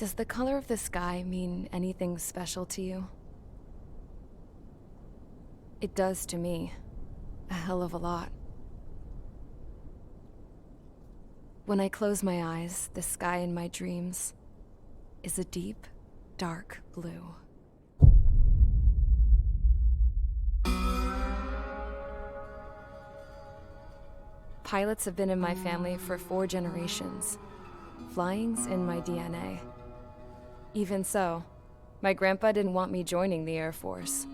Does the color of the sky mean anything special to you? It does to me. A hell of a lot. When I close my eyes, the sky in my dreams is a deep, dark blue. Pilots have been in my family for 4 generations. Flying's in my DNA. Even so, my grandpa didn't want me joining the Air Force.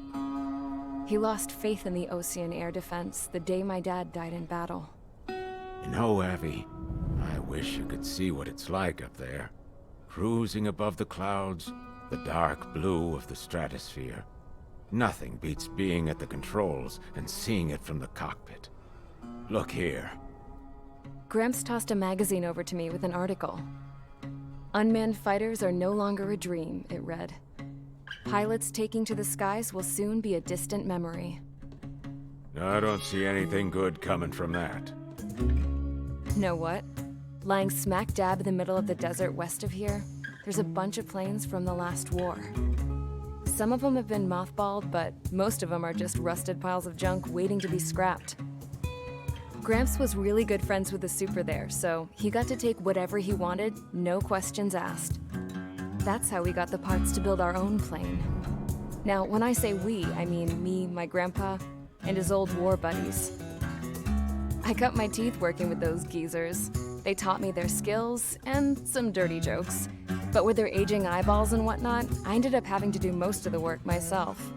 He lost faith in the Ocean Air Defense the day my dad died in battle. You know, Abby, I wish you could see what it's like up there. Cruising above the clouds, the dark blue of the stratosphere. Nothing beats being at the controls and seeing it from the cockpit. Look here. Gramps tossed a magazine over to me with an article. Unmanned fighters are no longer a dream, it read. Pilots taking to the skies will soon be a distant memory. I don't see anything good coming from that. Know what? Lying smack dab in the middle of the desert west of here, there's a bunch of planes from the last war. Some of them have been mothballed, but most of them are just rusted piles of junk waiting to be scrapped. Gramps was really good friends with the super there, so he got to take whatever he wanted, no questions asked. That's how we got the parts to build our own plane. Now, when I say we, I mean me, my grandpa, and his old war buddies. I cut my teeth working with those geezers. They taught me their skills and some dirty jokes. But with their aging eyeballs and whatnot, I ended up having to do most of the work myself.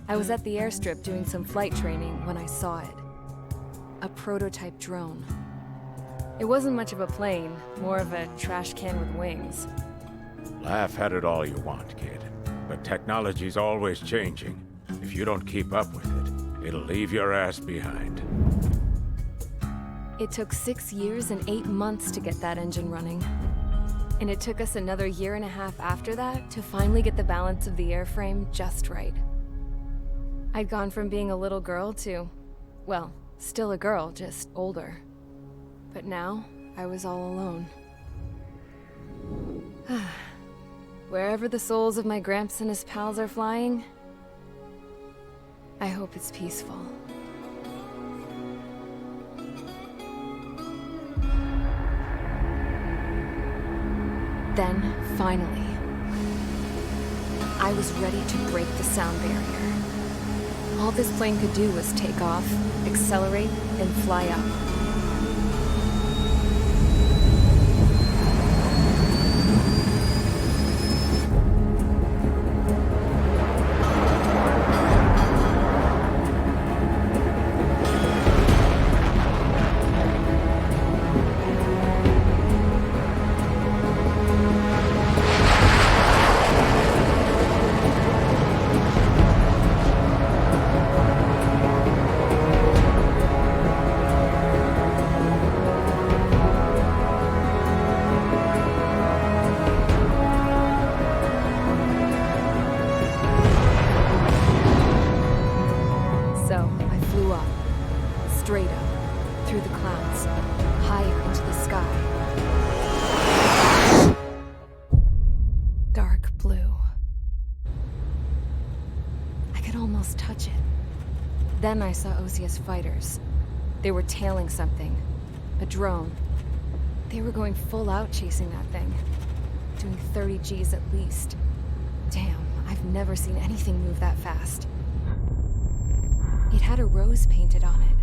I was at the airstrip doing some flight training when I saw it. A prototype drone. It wasn't much of a plane, more of a trash can with wings. Laugh at it all you want, kid. But technology's always changing. If you don't keep up with it, it'll leave your ass behind. It took 6 years and 8 months to get that engine running. And it took us another 1.5 years after that to finally get the balance of the airframe just right. I'd gone from being a little girl to, well, still a girl, just older. But now, I was all alone. Wherever the souls of my Gramps and his pals are flying, I hope it's peaceful. Then, finally, I was ready to break the sound barrier. All this plane could do was take off, accelerate, and fly up. Then I saw Osia's fighters. They were tailing something. A drone. They were going full out chasing that thing. Doing 30 Gs at least. Damn, I've never seen anything move that fast. It had a rose painted on it.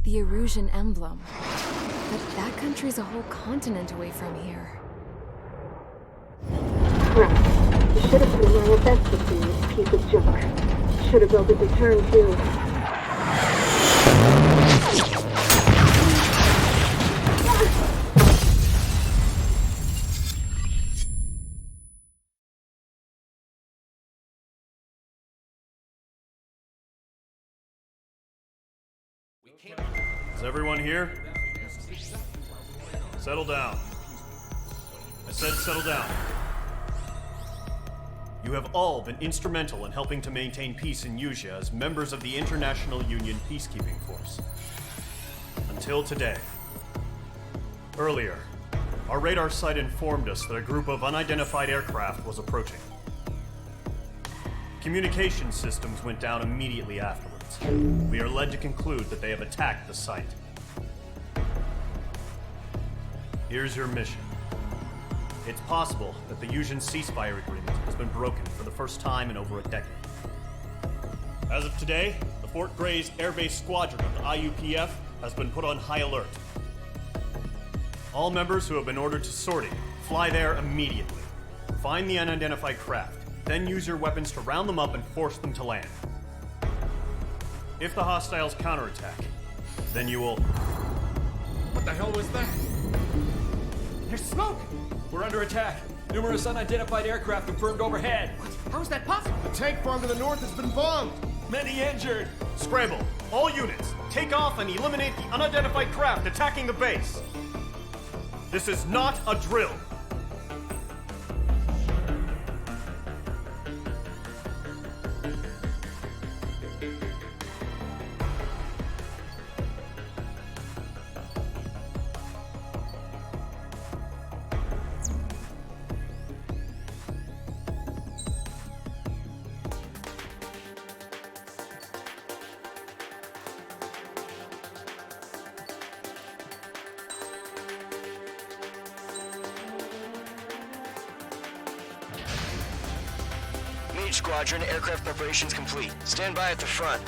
The Erusian emblem. But that country's a whole continent away from here. Right. You should have been my best with this piece of junk. Should have built a return too. Is everyone here? Settle down. I said settle down. You have all been instrumental in helping to maintain peace in Usea as members of the International Union Peacekeeping Force. Until today. Earlier, our radar site informed us that a group of unidentified aircraft was approaching. Communication systems went down immediately afterwards. We are led to conclude that they have attacked the site. Here's your mission. It's possible that the Usian ceasefire agreement has been broken for the first time in over a decade. As of today, the Fort Grays Air Base Squadron of the IUPF has been put on high alert. All members who have been ordered to sortie, fly there immediately. Find the unidentified craft, then use your weapons to round them up and force them to land. If the hostiles counterattack, then you will... What the hell was that? There's smoke! We're under attack. Numerous unidentified aircraft confirmed overhead. What? How is that possible? The tank farm to the north has been bombed! Many injured. Scramble! All units, take off and eliminate the unidentified craft attacking the base! This is not a drill! Mage Squadron, aircraft preparations complete. Stand by at the front.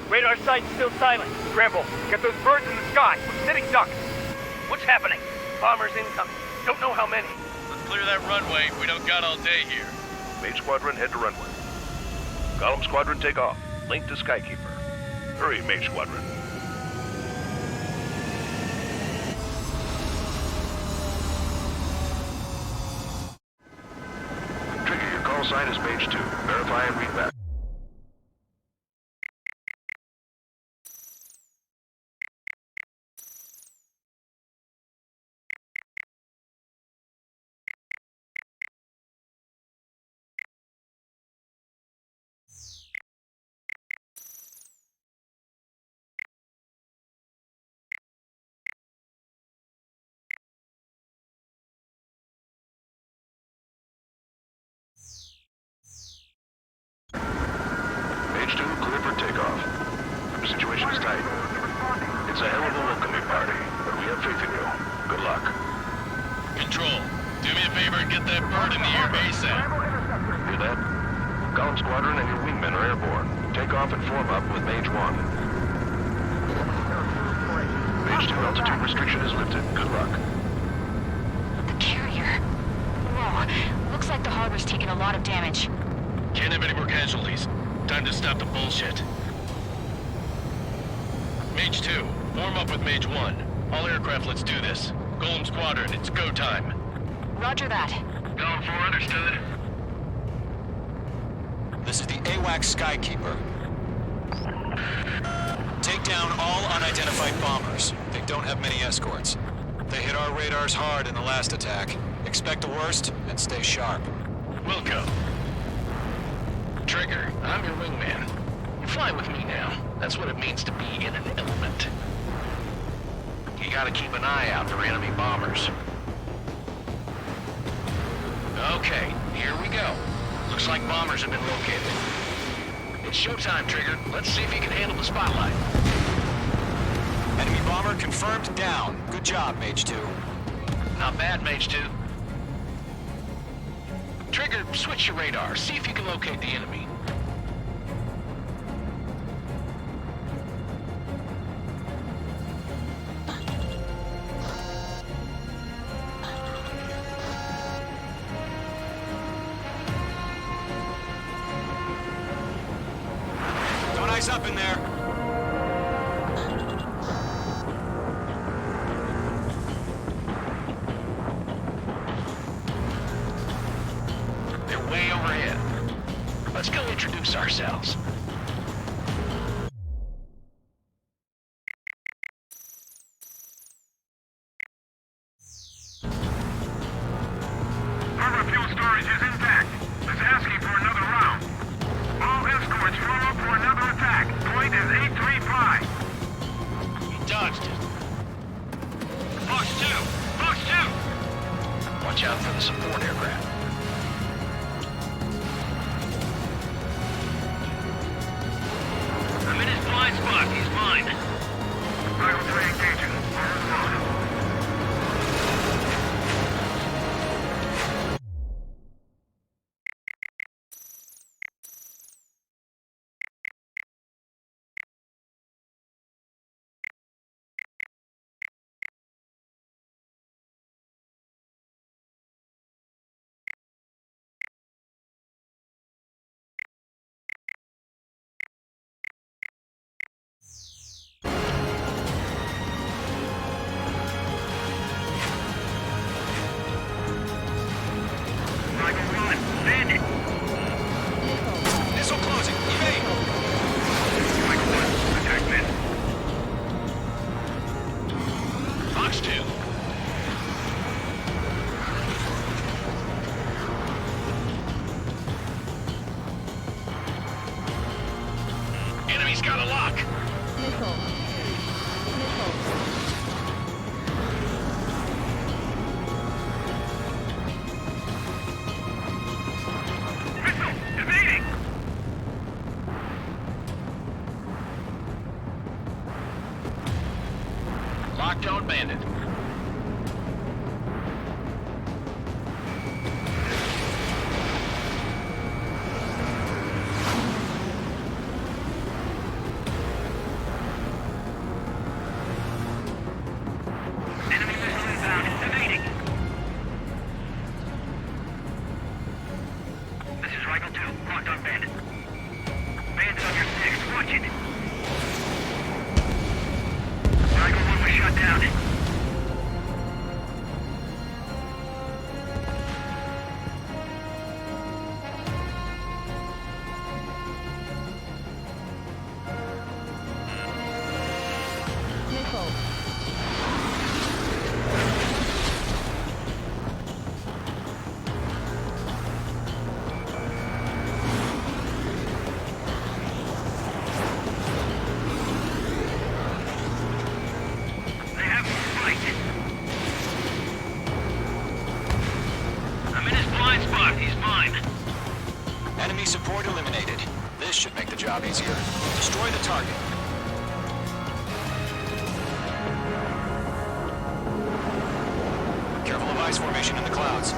Radar site's still silent. Scramble. Get those birds in the sky. We're sitting ducks. What's happening? Bombers incoming. Don't know how many. Let's clear that runway. We don't got all day here. Mage Squadron, head to runway. Column Squadron, take off. Link to Skykeeper. Hurry, Mage Squadron. Trigger, your call sign is Mage 2. Verify and read back. Mage 2, clear for takeoff. The situation is tight. It's a hell of a welcoming party, but we have faith in you. Good luck. Control, do me a favor and get that bird in the air ASAP. Hear that? Column Squadron and your wingmen are airborne. Take off and form up with Mage 1. Mage 2, altitude restriction is lifted. Good luck. The carrier. Whoa. Looks like the harbor's taken a lot of damage. Can't have any more casualties. Time to stop the bullshit. Mage 2, form up with Mage 1. All aircraft, let's do this. Golem Squadron, it's go time. Roger that. Going for understood. This is the AWACS Skykeeper. Take down all unidentified bombers. They don't have many escorts. They hit our radars hard in the last attack. Expect the worst and stay sharp. Wilco. Trigger, I'm your wingman. You're flying with me now. That's what it means to be in an element. You gotta keep an eye out for enemy bombers. Okay, here we go. Looks like bombers have been located. It's showtime, Trigger. Let's see if you can handle the spotlight. Enemy bomber confirmed down. Good job, Mage 2. Not bad, Mage 2. Trigger, switch your radar. See if you can locate the enemy. Don't ice up in there. They're way overhead. Let's go introduce ourselves. Harbor fuel storage is intact. It's asking for another round. All escorts form up for another attack. Point is 835. You dodged it. Fox 2! Fox 2! Watch out for the support aircraft. I'm in his blind spot. He's mine. Rifle 3 engaging. Missile closing. Evade! Fox 2. Enemy's got a lock. Missile! Evading! Lockdown bandit. Enemy missile inbound. Evading! This is Rifle 2. Locked on bandit. Bandit on your 6. Watch it! Rifle 1 was shut down. They have fight. I'm in his blind spot. He's mine. Enemy support eliminated. This should make the job easier. Destroy the target. Careful of ice formation in the clouds.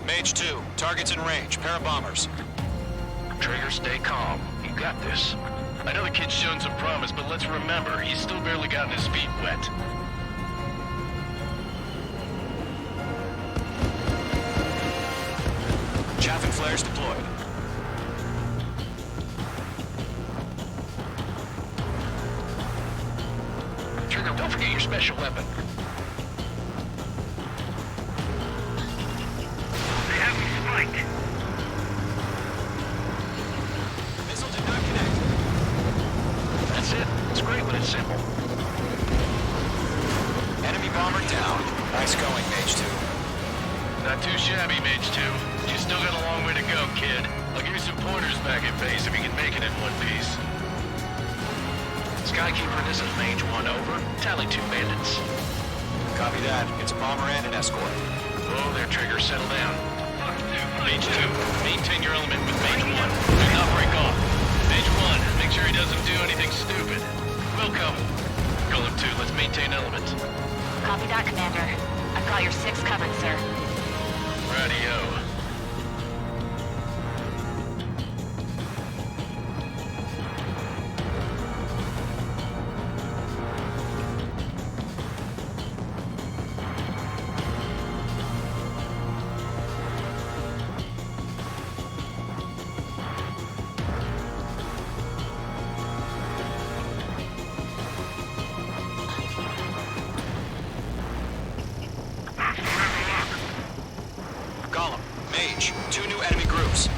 Mage 2, targets in range, pair of bombers. Trigger, stay calm. You got this. I know the kid's shown some promise, but let's remember, he's still barely gotten his feet wet. Chaffing flares deployed. Trigger, don't forget your special weapon. They have me spiked. Missile did not connect. That's it. It's great when it's simple. Enemy bomber down. Nice going, Mage 2. Not too shabby, Mage 2. You still got a long way to go, kid. I'll give you some pointers back at base if you can make it in one piece. Skykeeper, this is Mage 1, over. Tally 2 bandits. Copy that. It's a bomber and an escort. Oh, there, Trigger, settle down. Mage 2, maintain your element with Mage 1. Do not break off. Mage 1, make sure he doesn't do anything stupid. Wilco. Golem 2, let's maintain element. Copy that, Commander. I've got your 6 covered, sir. Radio. Golem, Mage, 2 new enemy groups.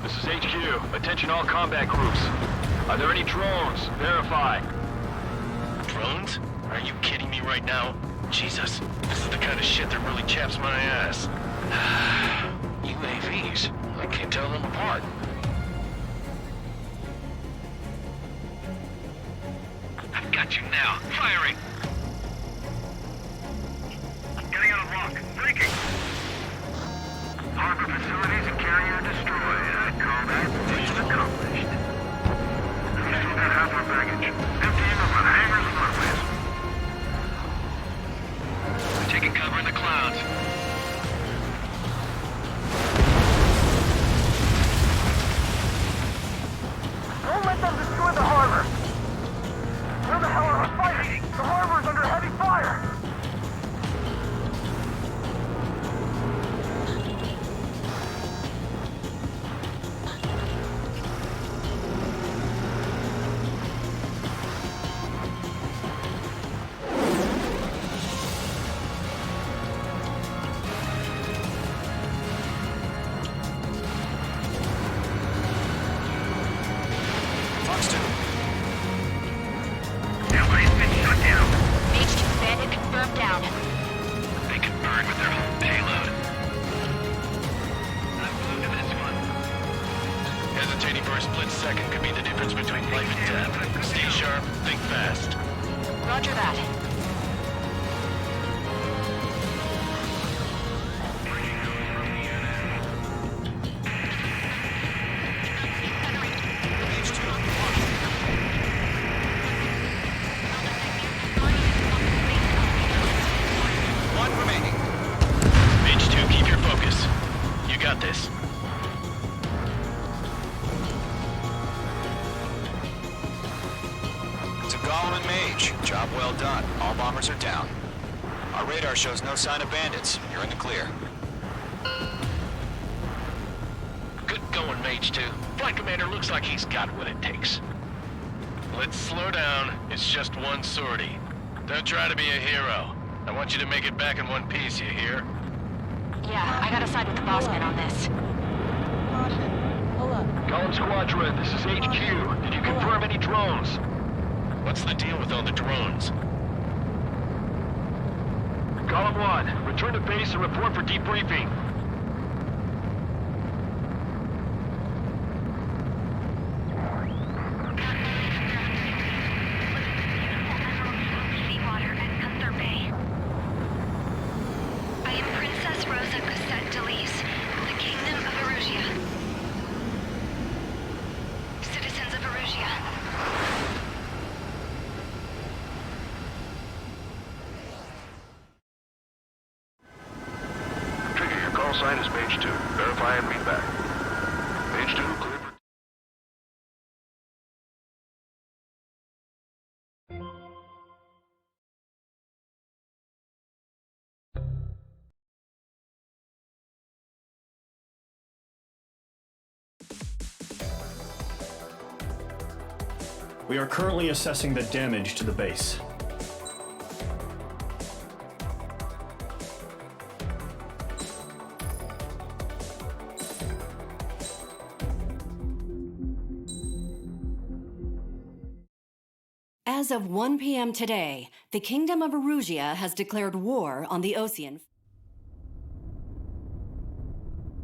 This is HQ. Attention all combat groups. Are there any drones? Verify. Drones? Are you kidding me right now? Jesus, this is the kind of shit that really chaps my ass. UAVs. I can't tell them apart. I've got you now. Firing. Getting on a rock. Breaking. Harbor facilities and carrier destroyed. I call that mission accomplished. We still got half our baggage. Emptying over the hangars and runways. We're taking cover in the clouds. Don't let them destroy the harbor. Where the hell are we fighting? The harbor's under heavy fire. Fox 2. Everybody's been shut down. Mage 2 bandit confirmed down. They can burn with their whole payload. I'm blue to this one. Hesitating for a split second could be the difference between life and death. Stay sharp, think fast. Roger that. Mage 2. One remaining. Mage 2, keep your focus. You got this. It's a Golem and Mage. Job well done. All bombers are down. Our radar shows no sign of bandits. You're in the clear. Good going, Mage 2. Flight Commander looks like he's got what it takes. Let's slow down. It's just one sortie. Don't try to be a hero. I want you to make it back in one piece, you hear? Yeah, I gotta side with the boss man on this. Golem Squadron, this is HQ. Did you confirm any drones? What's the deal with all the drones? Golem 1, return to base and report for debriefing. sign is Mage 2. Verify and read back. Mage 2, clear for... We are currently assessing the damage to the base. As of 1 p.m. today, the Kingdom of Erusia has declared war on the Osean.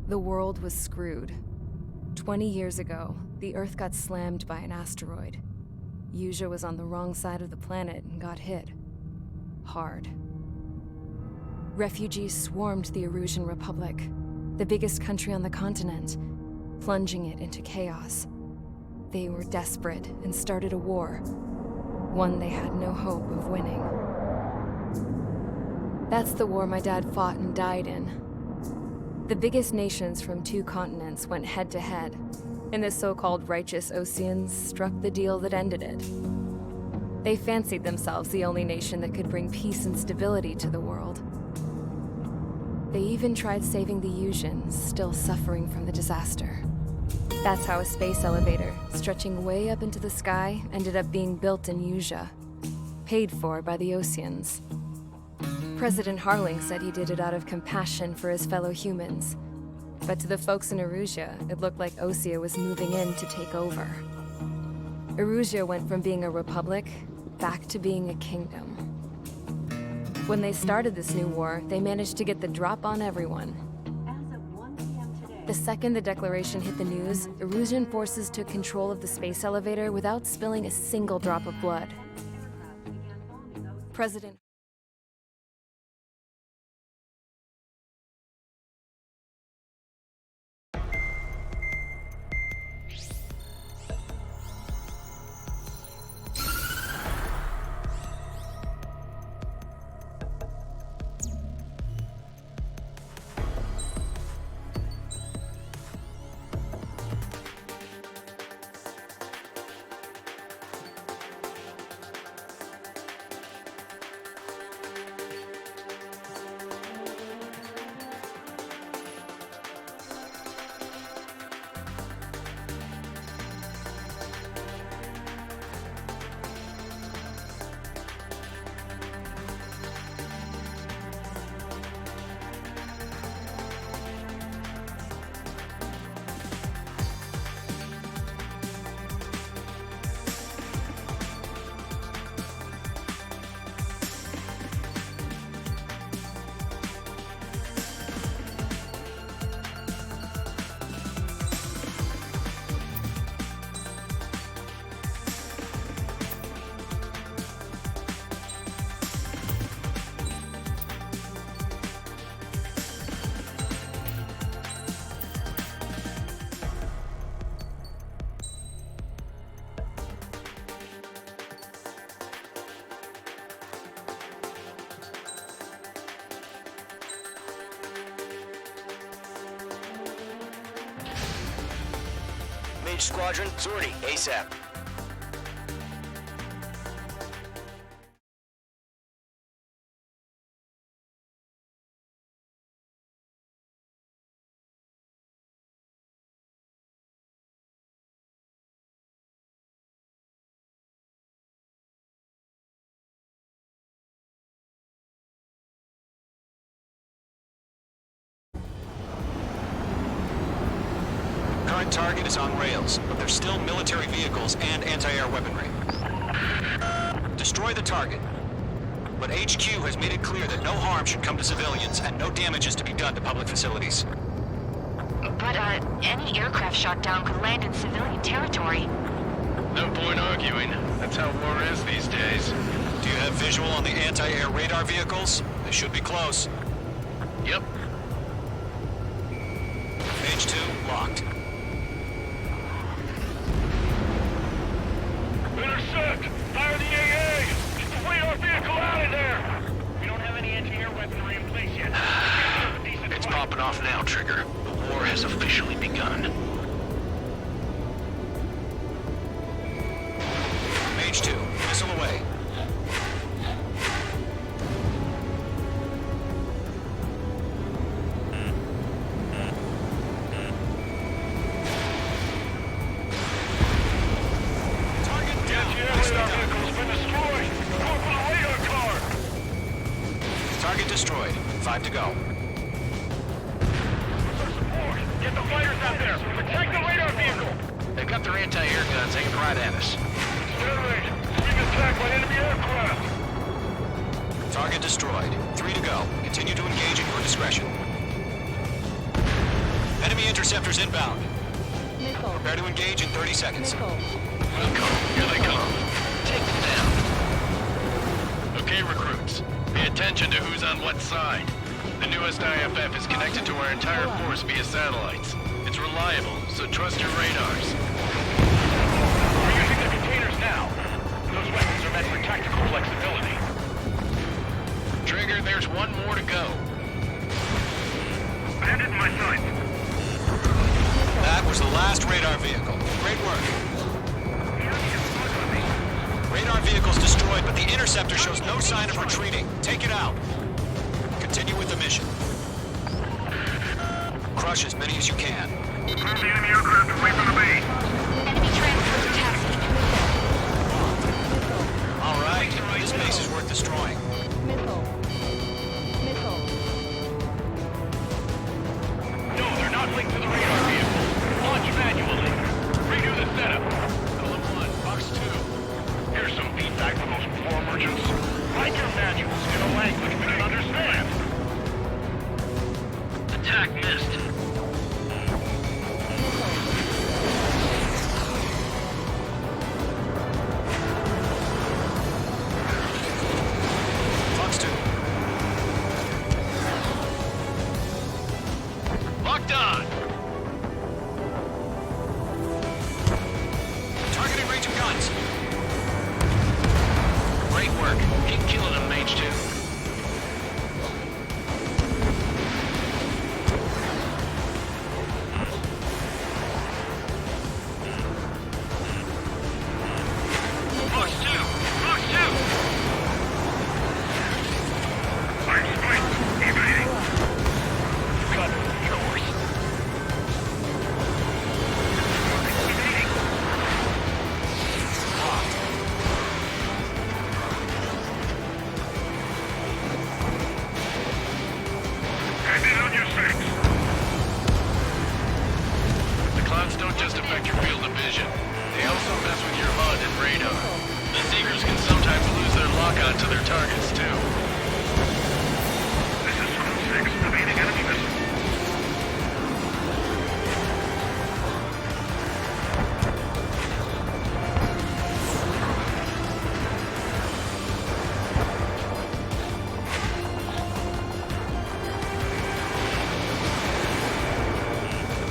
The world was screwed. 20 years ago, the Earth got slammed by an asteroid. Erusia was on the wrong side of the planet and got hit. Hard. Refugees swarmed the Erusian Republic, the biggest country on the continent, plunging it into chaos. They were desperate and started a war, one they had no hope of winning. That's the war my dad fought and died in. The biggest nations from 2 continents went head-to-head, and the so-called righteous Oseans struck the deal that ended it. They fancied themselves the only nation that could bring peace and stability to the world. They even tried saving the Erusians, still suffering from the disaster. That's how a space elevator, stretching way up into the sky, ended up being built in Erusia, paid for by the Oseans. President Harling said he did it out of compassion for his fellow humans. But to the folks in Erusia, it looked like Osea was moving in to take over. Erusia went from being a republic back to being a kingdom. When they started this new war, they managed to get the drop on everyone. The second the declaration hit the news, Erusian forces took control of the space elevator without spilling a single drop of blood. President Mage Squadron, sortie, ASAP. Current target is on rails, but there's still military vehicles and anti-air weaponry. Destroy the target. But HQ has made it clear that no harm should come to civilians and no damage is to be done to public facilities. But, any aircraft shot down could land in civilian territory. No point arguing. That's how war is these days. Do you have visual on the anti-air radar vehicles? They should be close. Yep. Mage 2, locked. Intercept! Fire the AA! Get the radar vehicle out of there! We don't have any anti-air weaponry in place yet. It's popping off. off now, Trigger. The war has officially begun. Mage 2, missile away. Target destroyed. 5 to go. Get the fighters out there! Protect the radar vehicle! They've got their anti-air guns aimed right at us. Generate! Being attacked by enemy aircraft! Target destroyed. 3 to go. Continue to engage at your discretion. Enemy interceptors inbound. Missile. Prepare to engage in 30 seconds. Missile. Welcome. Here they come. Take them down. Okay, recruits. Pay attention to who's on what side. The newest IFF is connected to our entire force via satellites. It's reliable, so trust your radars. We're using the containers now. Those weapons are meant for tactical flexibility. Trigger, there's one more to go. Bandit in my sight. That was the last radar vehicle. Great work. Radar vehicle's destroyed, but the interceptor shows no sign of retreating. Take it out. Continue with the mission. Crush as many as you can. Move the enemy aircraft away from the base. Enemy transport to taxi. All right, this base is worth destroying. Missile. Missile. No, they're not linked to the radar vehicle. Launch manually. Redo the setup. Column 1, Box 2. Here's some feedback from those floor merchants. Write your manuals in a language we can understand. Attack missed. Fox 2. Locked on. Targeting range of guns. Great work. Keep killing them, Mage 2. Box 2! Box 2! I'm split. Evading. Cut. Yours. Evading. Bandit on your six. The clouds don't just affect your field of vision. They also mess with your HUD and radar. The Seekers can sometimes lose their lock-on to their targets, too. This is Zone 6, evading enemy missile.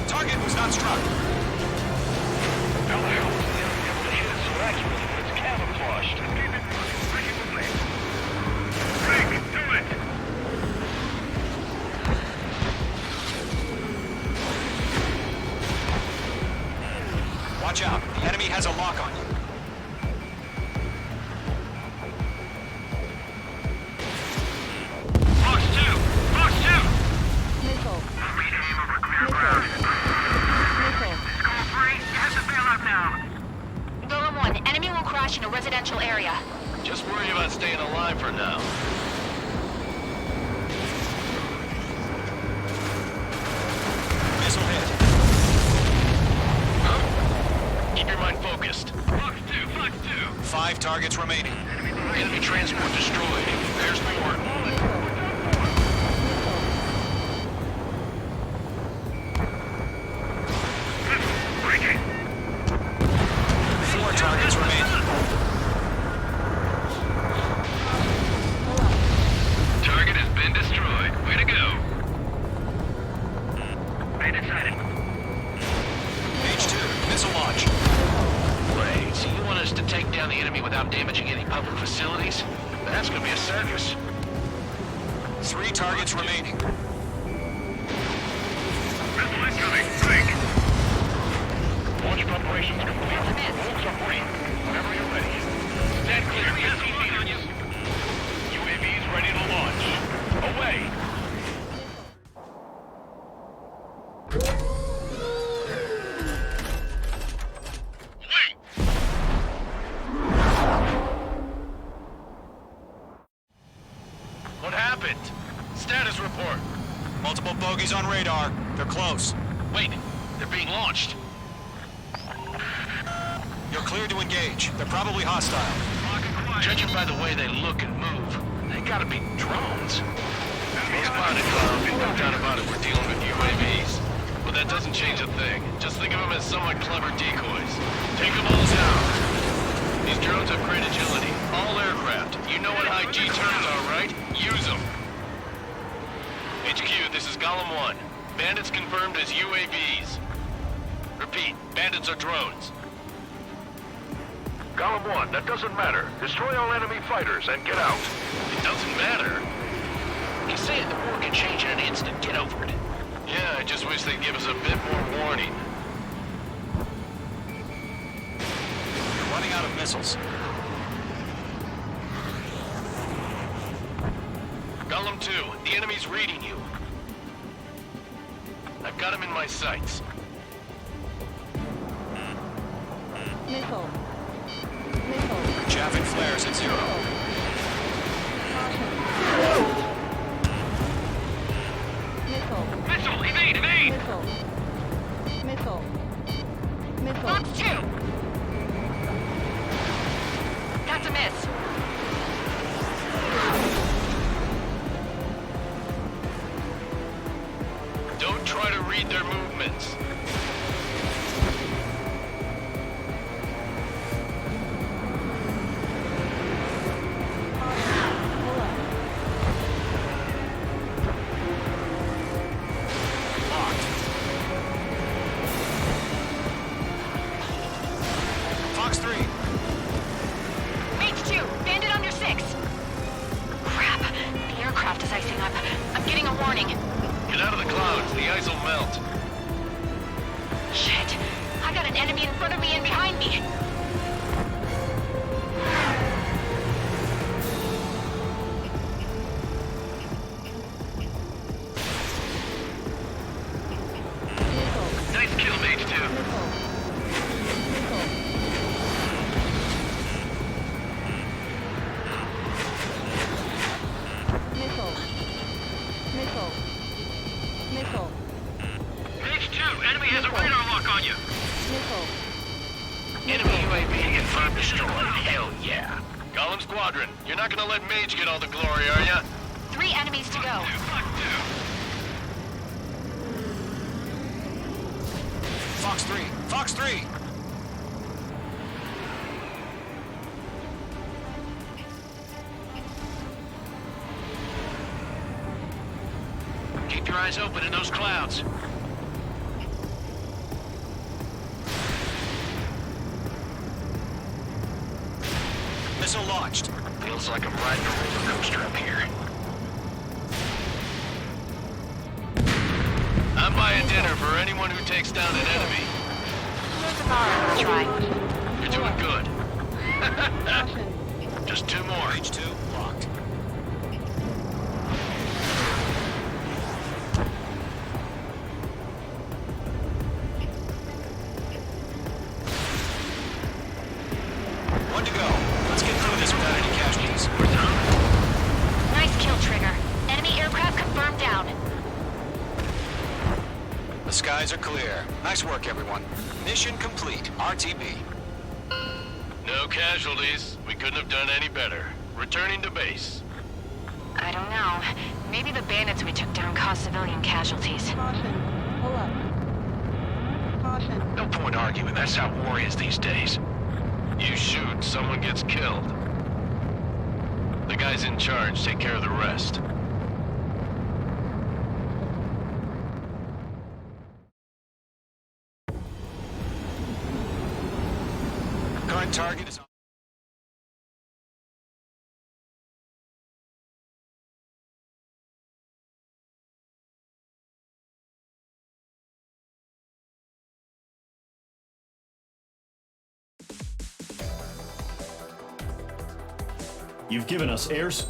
Target was not struck. How the hell was the enemy able to hit it so accurately when it's camouflaged? Keep it breaking the blade. Break, do it! Watch out. The enemy has a lock on you. Box 2! Box 2! Missile. Rename over clear ground. Missile. Skull 3, you have to bail out now. Golem 1, enemy will crash in a residential area. Just worry about staying alive for now. Missile hit. Huh? Keep your mind focused. Box 2, Box 2! 5 targets remaining. Enemy transport destroyed. There's more. Breaking. 4 targets remaining. Target has been destroyed. Way to go. Bandit sighted. Mage 2, missile launch. Wait, so you want us to take down the enemy without damaging any public facilities? That's gonna be a circus. 3 targets remaining. Incoming. Strike. Launch preparations complete. Hold submarine. Whenever you're ready. Stand clear. 15 meters. UAVs ready to launch. Away. What happened? Status report. Multiple bogies on radar. They're close. Wait, they're being launched. You're cleared to engage. They're probably hostile. Judging by the way they look and move, they gotta be drones. Well spotted, Carl. No doubt about it, we're dealing with UAVs. But that doesn't change a thing. Just think of them as somewhat clever decoys. Take them all down. These drones have great agility. All aircraft. You know what IG terms are, right? Use them. HQ, this is Golem 1. Bandits confirmed as UAVs. Repeat, bandits are drones. Golem 1, that doesn't matter. Destroy all enemy fighters and get out. It doesn't matter. You say it, the war can change in an instant. Get over it. Yeah, I just wish they'd give us a bit more warning. You're running out of missiles. Golem 2, the enemy's reading you. I've got him in my sights. Missile. Chaff and flares at 0. Missile, evade, evade! Missile. Fox 2! That's a miss. Don't try to read their movements. Fox 3. Mage 2, bandit under 6. Crap, the aircraft is icing up. I'm getting a warning. Get out of the clouds, the ice will melt. Shit, I got an enemy in front of me and behind me. Nice kill, Mage 2. Mage 2, enemy has a radar lock on you. Enemy UAV confirmed destroyed. Hell yeah. Golem Squadron, you're not gonna let Mage get all the glory, are ya? 3 enemies to go. Fox 3. Fox 3. Keep your eyes open in those clouds. Missile launched. Feels like I'm riding a roller coaster up here. I'm buying dinner for anyone who takes down an enemy. Here's a bar I'm gonna try. You're doing good. Just 2 more. Mage 2 locked. One to go. Let's get through this without any casualties. Nice kill, Trigger. Enemy aircraft confirmed down. The skies are clear. Nice work, everyone. Mission complete. RTB. No casualties. We couldn't have done any better. Returning to base. I don't know. Maybe the bandits we took down caused civilian casualties. No point arguing. That's how war is these days. You shoot, someone gets killed. The guys in charge take care of the rest. Current target is on. You've given us airs.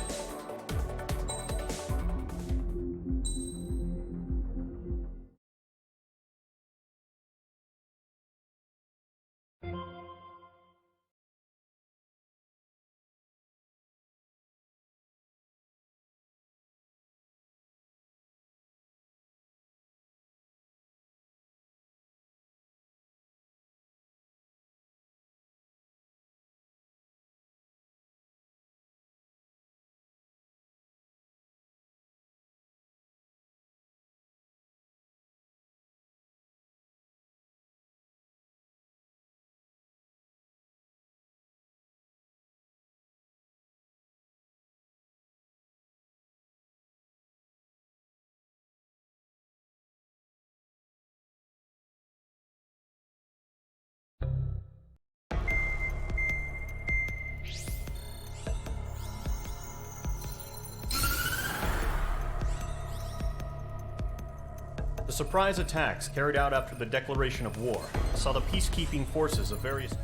The surprise attacks carried out after the declaration of war saw the peacekeeping forces of various...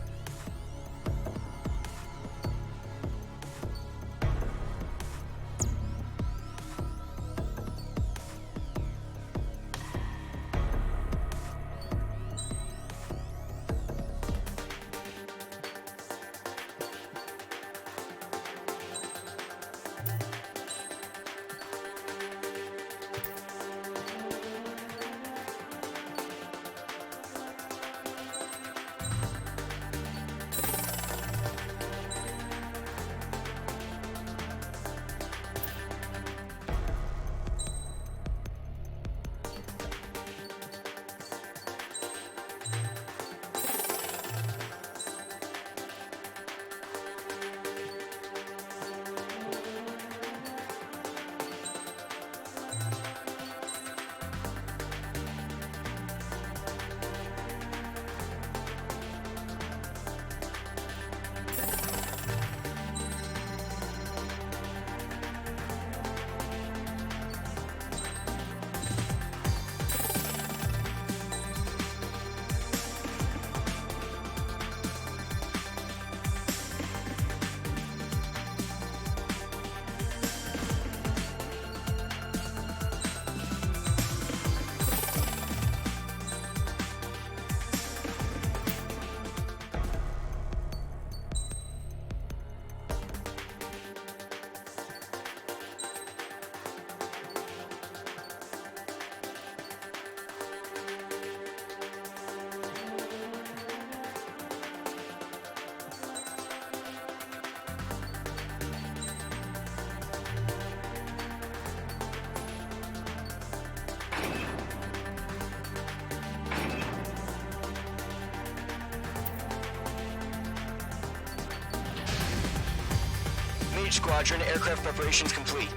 Mage Squadron, aircraft preparations complete.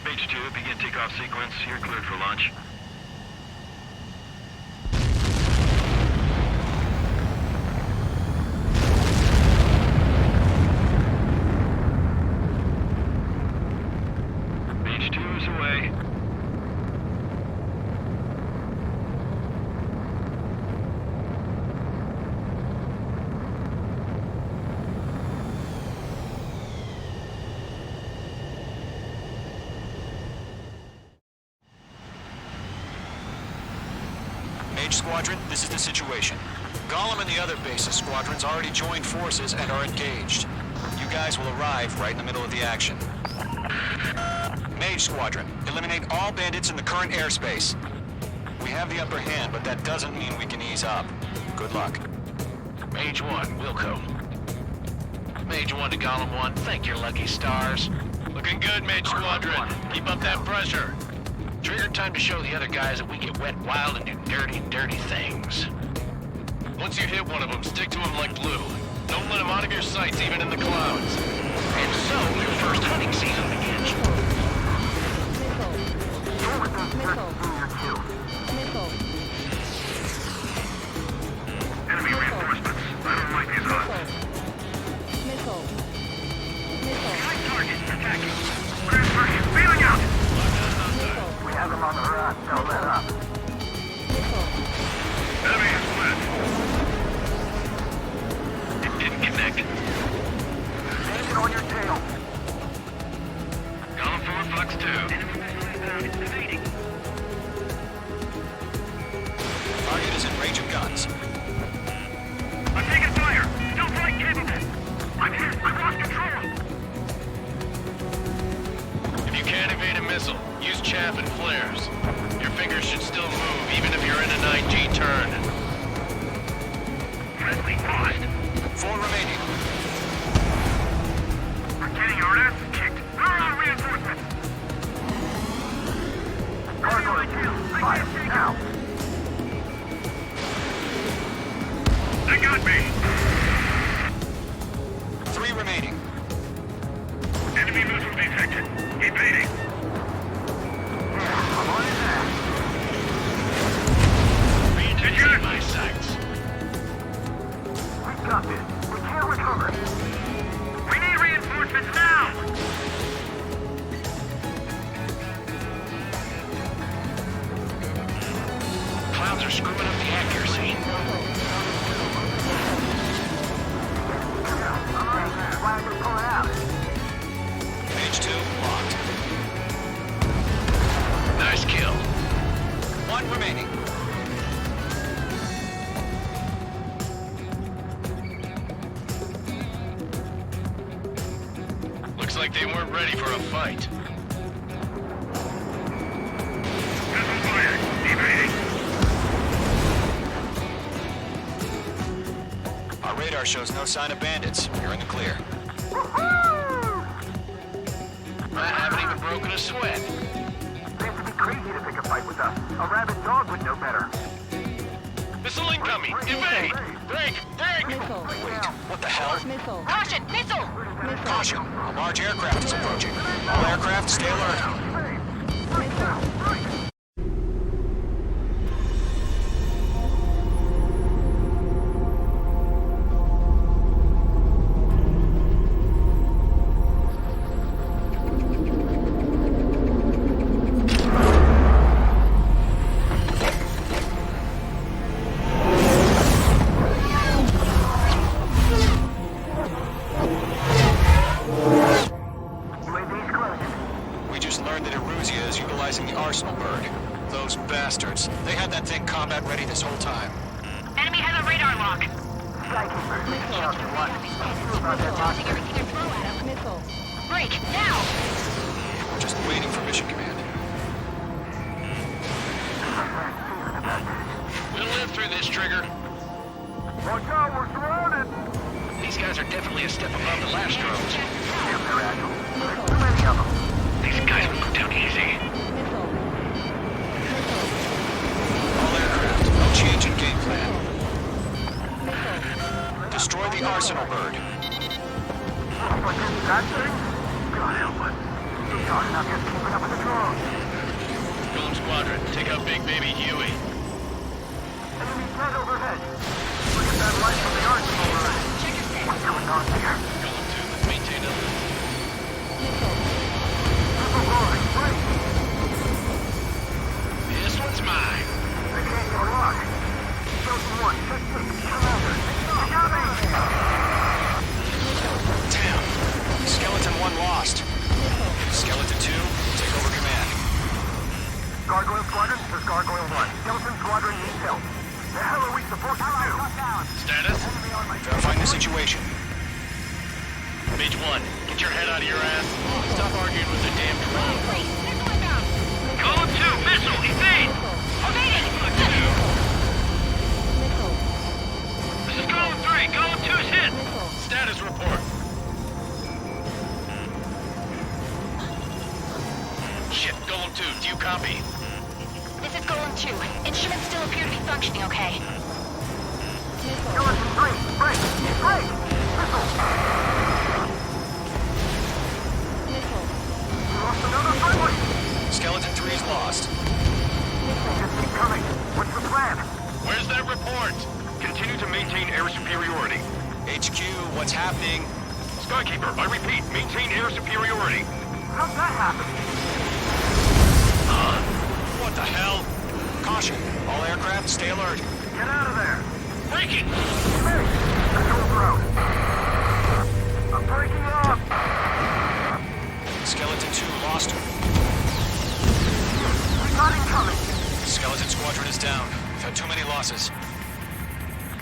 Mage 2, begin takeoff sequence. You're cleared for launch. Mage 2 is away. Mage Squadron, this is the situation. Golem and the other bases squadrons already joined forces and are engaged. You guys will arrive right in the middle of the action. Mage Squadron, eliminate all bandits in the current airspace. We have the upper hand, but that doesn't mean we can ease up. Good luck. Mage 1, Wilco. Mage 1 to Golem 1, thank your lucky stars. Looking good, Mage Squadron. Keep up that pressure. Trigger time to show the other guys that we get wet wild and do dirty, dirty things. Once you hit one of them, stick to them like glue. Don't let them out of your sights, even in the clouds. And so, your first hunting season begins. Enemy reinforcements. I don't like these odds. High target. Attacking. Transfer. Feeling out. We have them on the run. Don't let up. Enemy is split. It didn't connect. Take it on your tail. Column 4, Fox 2. It's evading. Target is in range of guns. I'm taking fire. Still flight capable. I'm hit. I've lost control. If you can't evade a missile, use chaff and flares. Your fingers should still move, even if you're in a 9G turn. Friendly lost. 4 remaining. We're getting our asses kicked. Where are our reinforcements? Fire now. They got me. 3 remaining. Enemy missile detected. Evading. I'm on his ass. Reinforcing my sights. We got this. We can't recover. We need reinforcements now. Clouds are screwing up the accuracy. Flag is pulling out. Page 2 locked. Nice kill. 1 remaining. Looks like they weren't ready for a fight. Missile fired. Evading. Our radar shows no sign of bandits. You're in the clear. I haven't even broken a sweat. Seems to be crazy to pick a fight with us. A rabid dog would know better. Missile incoming! Evade! Break! Break! What the hell? Caution! Missile! Caution! A large aircraft is approaching. All aircraft, stay alert. UAV's closing. We just learned that Eruzia is utilizing the Arsenal bird. Those bastards. They had that thing combat ready this whole time. Enemy has a radar lock. Skykeeper. Charlie 1. You about that box? Tossing everything I throw at him. Break! Now! We're just waiting for Mission Command. We'll live through this, Trigger. Watch out, we're surrounded. These guys are definitely a step above the last drones. Damn, they're agile. There's too many of them. These guys will go down easy. All aircraft, no change in game plan. Destroy the Arsenal bird. But that thing? God help us. These are not just keeping up with the drones. Golem Squadron, take out Big Baby Huey. Enemy dead overhead. Look at that light from the Arsenal bird. What's going on here? Golem 2, let's maintain a... Missile rolling. Break. This one's mine. They can't get a lock. Chosen 1, check 6. Commander. Got me. Damn. Skeleton 1 lost. Skeleton 2, take over command. Gargoyle Squadron, this is Gargoyle 1. Skeleton Squadron needs help. The hell are we supposed to do? Status? Verifying the situation. Mage 1, get your head out of your ass. Stop arguing with the damn drone. Column 2, missile, evade! Evading! This is Column 3, Column 2's hit! Status report. Shit, Golem 2, do you copy? This is Golem 2. Instruments still appear to be functioning okay. Skeleton 3, break! Break! missile! We lost another friendly! Skeleton 3's lost. Just keep coming. What's the plan? Where's that report? Continue to maintain air superiority. HQ, what's happening? Skykeeper, I repeat, maintain air superiority. How'd that happen? What the hell? Caution. All aircraft, stay alert. Get out of there! Break it! Hey! Control throat! I'm breaking up! Skeleton 2 lost. We got incoming! Skeleton Squadron is down. We've had too many losses.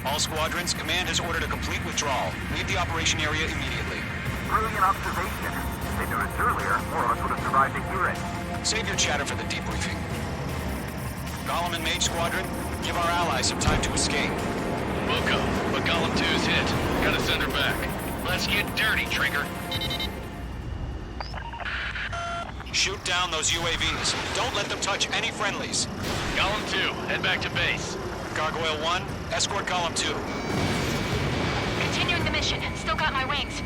All squadrons, command has ordered a complete withdrawal. Leave the operation area immediately. Brilliant observation. If they noticed earlier, more of us would have survived to hear it. Save your chatter for the debriefing. Golem and Mage Squadron, give our allies some time to escape. We'll go, but Golem 2's hit. Gotta send her back. Let's get dirty, Trigger. Shoot down those UAVs. Don't let them touch any friendlies. Golem 2, head back to base. Gargoyle 1, escort Golem 2. Continuing the mission. Still got my wings.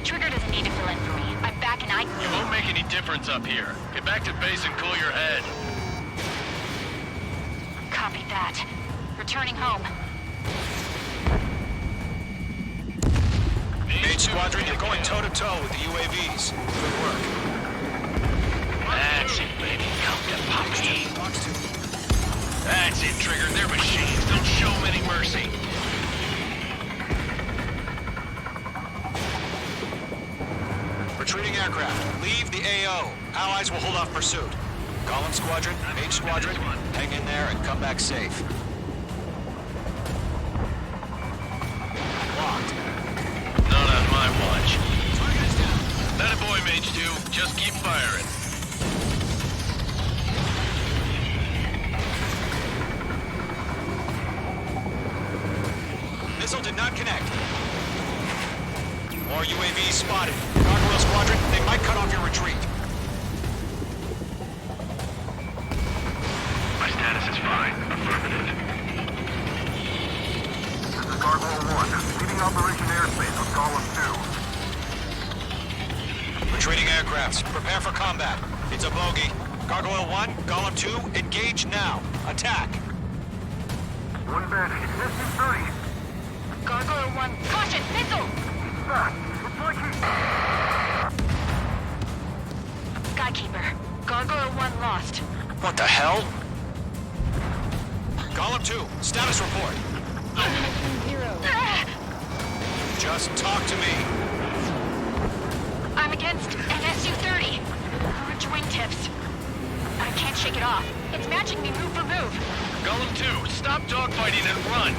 Trigger doesn't need to fill in for me. I'm back and You won't make any difference up here. Get back to base and cool your head. Copy that. Returning home. Mage Squadron, you're going toe-to-toe with the UAVs. Good work. That's it, baby. Come to Poppy. That's it, Trigger. They're machines. Don't show them any mercy. Retreating aircraft, leave the AO. Allies will hold off pursuit. Golem Squadron, Mage Squadron, hang in there and come back safe. Locked. Not on my watch. That a boy, Mage 2. Just keep firing. Missile did not connect. More UAVs spotted. Gargoyle Squadron, they might cut off your retreat. My status is fine. Affirmative. This is Gargoyle 1. Leaving Operation Airspace with Golem 2. Retreating aircrafts, prepare for combat. It's a bogey. Gargoyle 1, Golem 2, engage now. Attack. One bandit. Distance 30. Gargoyle 1. Caution! Missile! Back. It's like he... Skykeeper. Gargoyle 1 lost. What the hell? Golem 2, status report. Just talk to me. I'm against an SU-30. Orange wingtips. I can't shake it off. It's matching me move for move. Golem 2, stop dogfighting and run.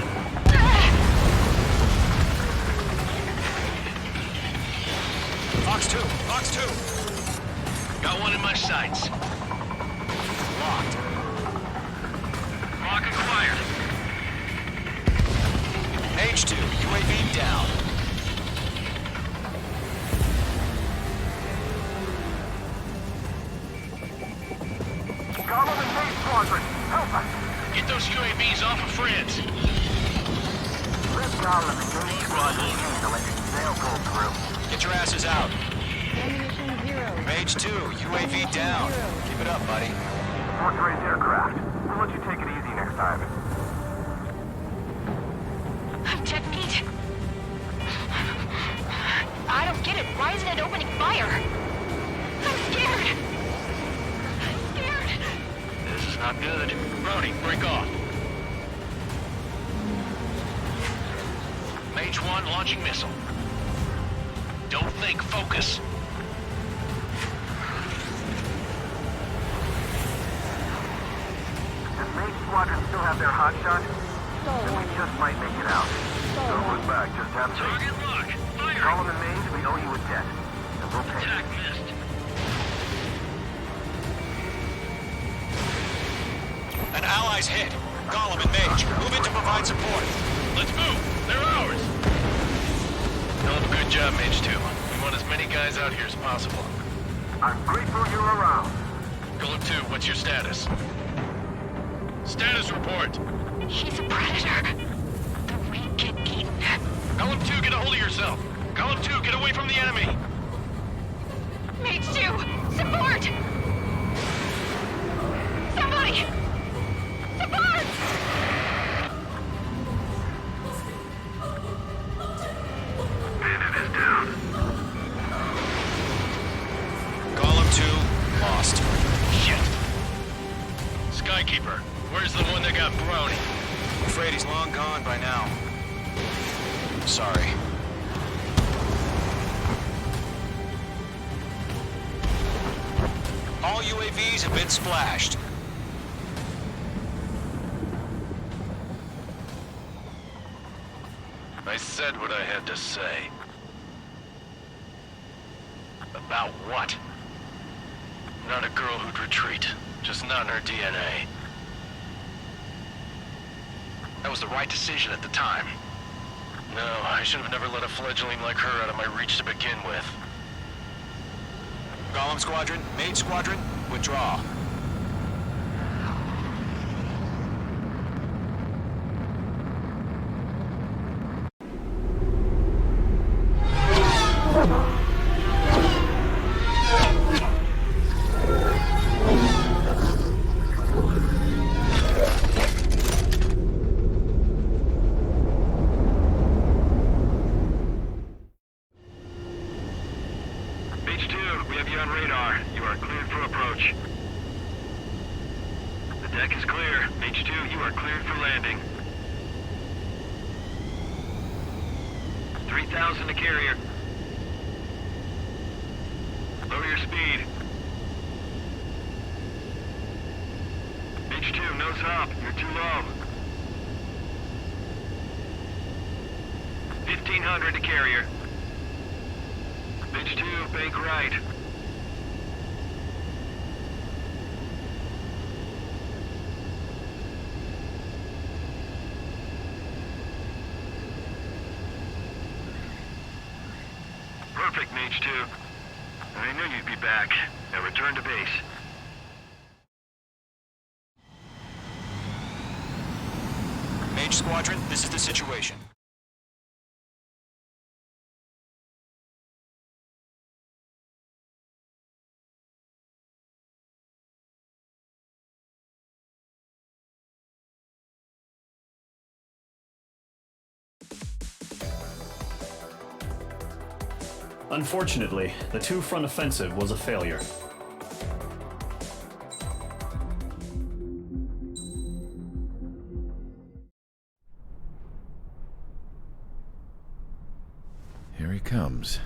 Fox 2, Fox 2. Got one in my sights. Locked. Lock acquired. H2, UAV down. Golem and Mage Squadron. Help us. Get those UAVs off of France. Let Golem and Mage Squadron handle it. They'll pull through. Get your asses out. Mage 2, UAV down. Keep it up, buddy. Fourth-rate aircraft. We'll let you take it easy next time. I'm dead meat. I don't get it. Why isn't it opening fire? I'm scared. I'm scared. This is not good. Brody, break off. Mage 1 launching missile. Don't think, focus. Does Mage Squadron still have their hotshot? Then we just might make it out. Don't look back, just have faith. Target lock. Fire. Golem and Mage, we owe you a debt. And we'll pay Attack it. missed. An ally's hit. Golem and Mage, move in to provide support. Let's move. They're ours. Hell of a good job, Mage 2. We want as many guys out here as possible. I'm grateful you're around. Golem 2, what's your status? Status report. He's a predator. The weak get eaten. Golem 2, get a hold of yourself. Column 2, get away from the enemy! Mage 2! Support! Somebody! Support! Bandit is down. Column 2, lost. Shit! Skykeeper, where's the one that got brownie? I'm afraid he's long gone by now. Sorry. All UAVs have been splashed. I said what I had to say. About what? Not a girl who'd retreat. Just not in her DNA. That was the right decision at the time. No, I should have never let a fledgling like her out of my reach to begin with. Golem Squadron, Mage Squadron, withdraw. Mage 2, we have you on radar. You are cleared for approach. The deck is clear. Mage 2, you are cleared for landing. 3,000 to carrier. Lower your speed. Mage 2, nose up. You're too low. 1,500 to carrier. Mage 2, bank right. Perfect, Mage 2. I knew you'd be back. Now return to base. Mage Squadron, this is the situation. Unfortunately, the two-front offensive was a failure. Here he comes.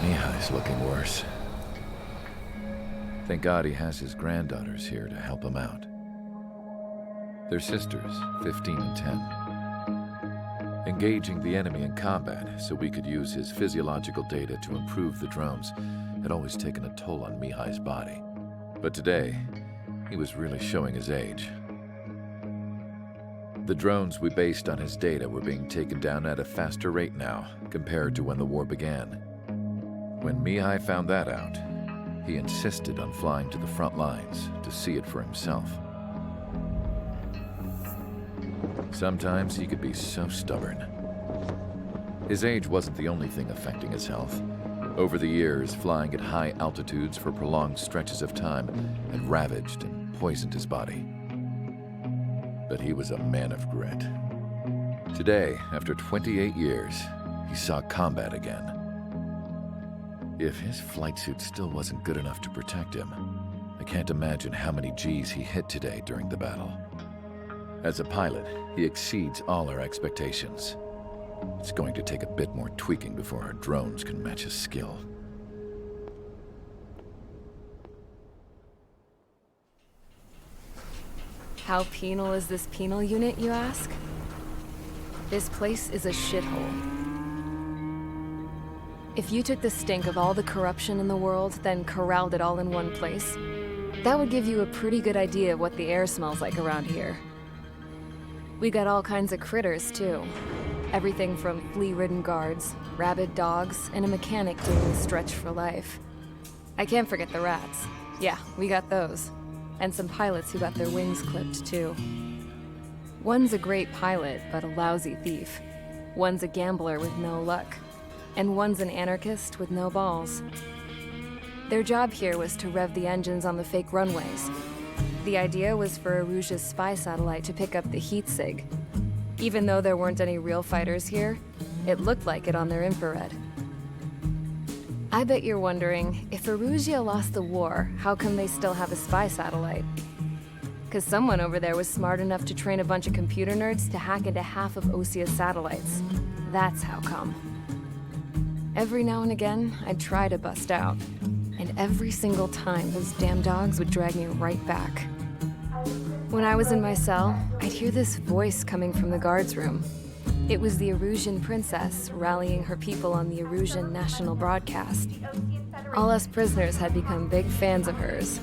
Mihai's looking worse. Thank God he has his granddaughters here to help him out. They're sisters, 15 and 10. Engaging the enemy in combat so we could use his physiological data to improve the drones had always taken a toll on Mihai's body. But today, he was really showing his age. The drones we based on his data were being taken down at a faster rate now compared to when the war began. When Mihai found that out, he insisted on flying to the front lines to see it for himself. Sometimes he could be so stubborn. His age wasn't the only thing affecting his health. Over the years, flying at high altitudes for prolonged stretches of time had ravaged and poisoned his body. But he was a man of grit. Today, after 28 years, he saw combat again. If his flight suit still wasn't good enough to protect him, I can't imagine how many Gs he hit today during the battle. As a pilot, he exceeds all our expectations. It's going to take a bit more tweaking before our drones can match his skill. How penal is this penal unit, you ask? This place is a shithole. If you took the stink of all the corruption in the world, then corralled it all in one place, that would give you a pretty good idea of what the air smells like around here. We got all kinds of critters, too. Everything from flea-ridden guards, rabid dogs, and a mechanic doing the stretch for life. I can't forget the rats. Yeah, we got those. And some pilots who got their wings clipped, too. One's a great pilot, but a lousy thief. One's a gambler with no luck. And one's an anarchist with no balls. Their job here was to rev the engines on the fake runways. The idea was for Erusia's spy satellite to pick up the heat sig. Even though there weren't any real fighters here, it looked like it on their infrared. I bet you're wondering, if Erusia lost the war, how come they still have a spy satellite? Because someone over there was smart enough to train a bunch of computer nerds to hack into half of Osia's satellites. That's how come. Every now and again, I'd try to bust out. And every single time, those damn dogs would drag me right back. When I was in my cell, I'd hear this voice coming from the guards room. It was the Erusian princess rallying her people on the Erusian national broadcast. All us prisoners had become big fans of hers.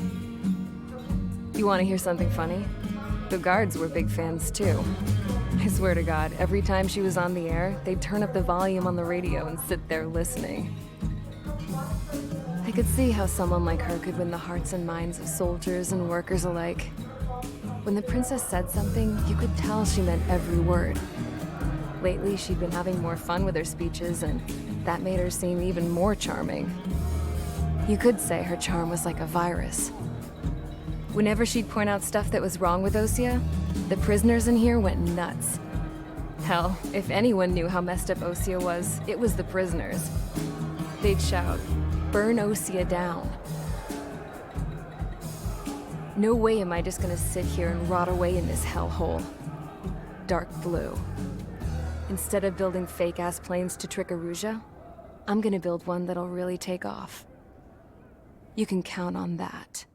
You want to hear something funny? The guards were big fans too. I swear to God, every time she was on the air, they'd turn up the volume on the radio and sit there listening. I could see how someone like her could win the hearts and minds of soldiers and workers alike. When the princess said something, you could tell she meant every word. Lately, she'd been having more fun with her speeches, and that made her seem even more charming. You could say her charm was like a virus. Whenever she'd point out stuff that was wrong with Osia, the prisoners in here went nuts. Hell, if anyone knew how messed up Osia was, it was the prisoners. They'd shout, "Burn Osia down." No way am I just gonna sit here and rot away in this hellhole. Dark blue. Instead of building fake-ass planes to trick Erusia, I'm gonna build one that'll really take off. You can count on that.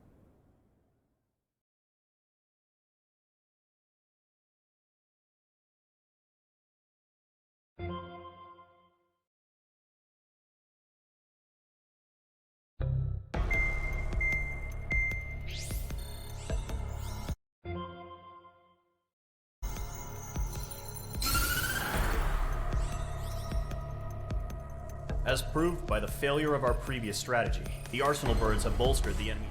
As proved by the failure of our previous strategy, the Arsenal birds have bolstered the enemy.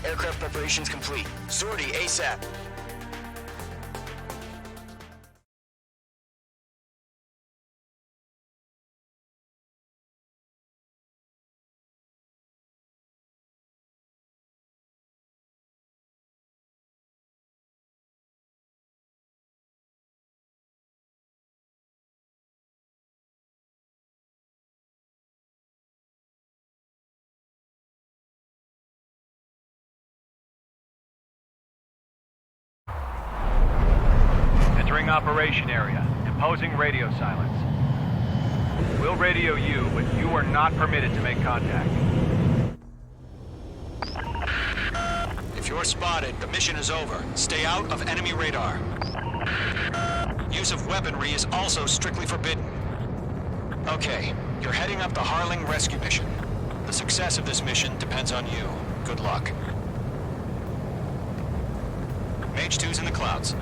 Aircraft preparations complete. Sortie ASAP. Entering operation area. Imposing radio silence. We'll radio you, but you are not permitted to make contact. If you're spotted, the mission is over. Stay out of enemy radar. Use of weaponry is also strictly forbidden. Okay, you're heading up the Harling rescue mission. The success of this mission depends on you. Good luck. Mage 2's in the clouds.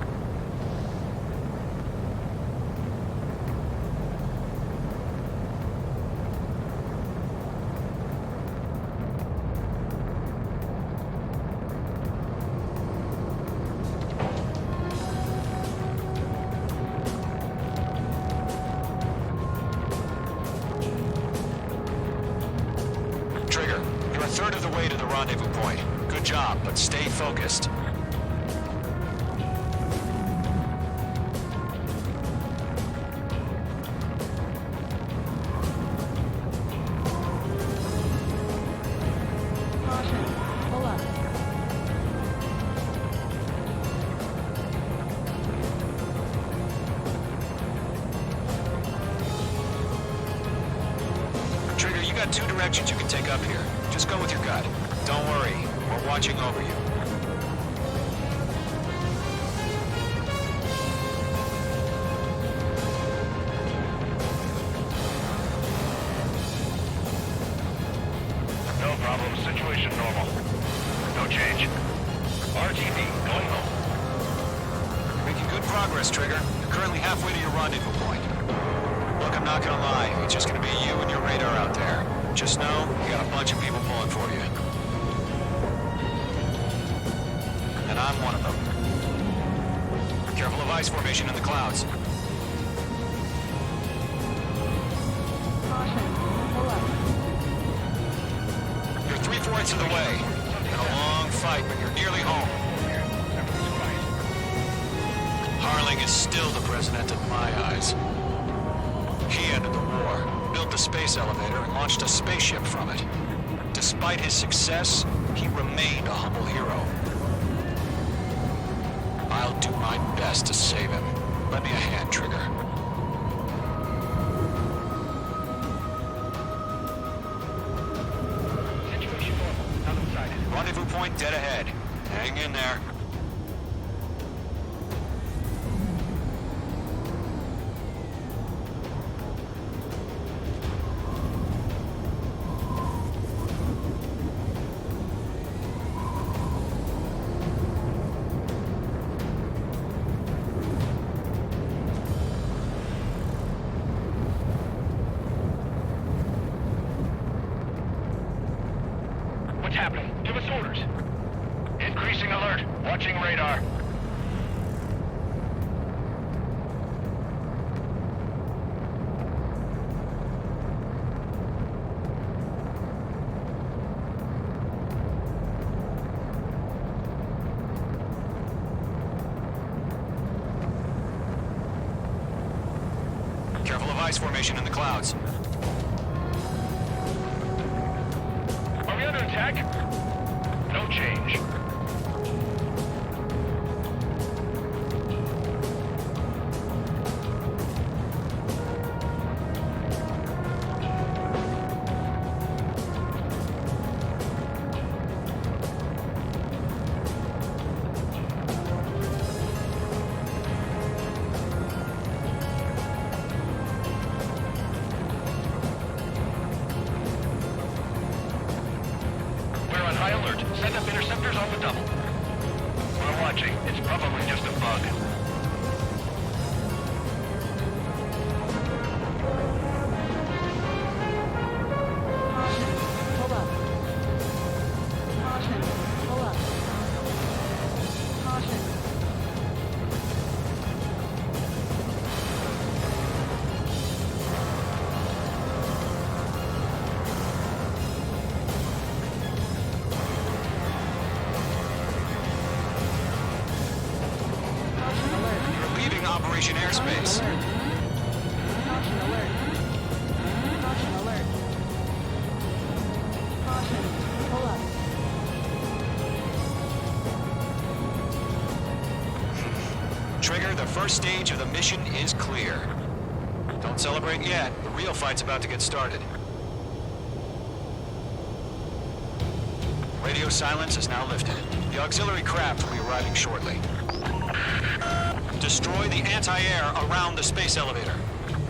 Trigger, you're a third of the way to the rendezvous point. job, but stay focused. Trigger, you got two directions you can take up here. Just go with your gut. Don't worry, we're watching over you. No problem. Situation normal. No change. RTB, going home. Making good progress, Trigger. You're currently halfway to your rendezvous point. Look, I'm not gonna lie. It's just gonna be you and your radar out there. Just know, you got a bunch of people pulling for you. And I'm one of them. Careful of ice formation in the clouds. You're 3/4 of the way. Been a long fight, but you're nearly home. Harling is still the president in my eyes. He ended the war, built the space elevator, and launched a spaceship from it. Despite his success, he remained a humble hero. I'll do my best to save him. Lend me a hand, Trigger. Situation normal. Other side. Rendezvous point dead ahead. Hang in there. What's happening? Give us orders. Increasing alert. Watching radar. Careful of ice formation in the clouds. Are we under attack? No change. We're on high alert. Send up interceptors on the double. We're watching. It's probably just a bug. Hold up. Caution. Hold up. Caution. You're leaving Operation Airspace. Caution alert. Caution alert. Caution. Hold up. Trigger, the first stage of the mission is clear. Don't celebrate yet. The real fight's about to get started. Radio silence is now lifted. The auxiliary craft will be arriving shortly. Destroy the anti-air around the space elevator.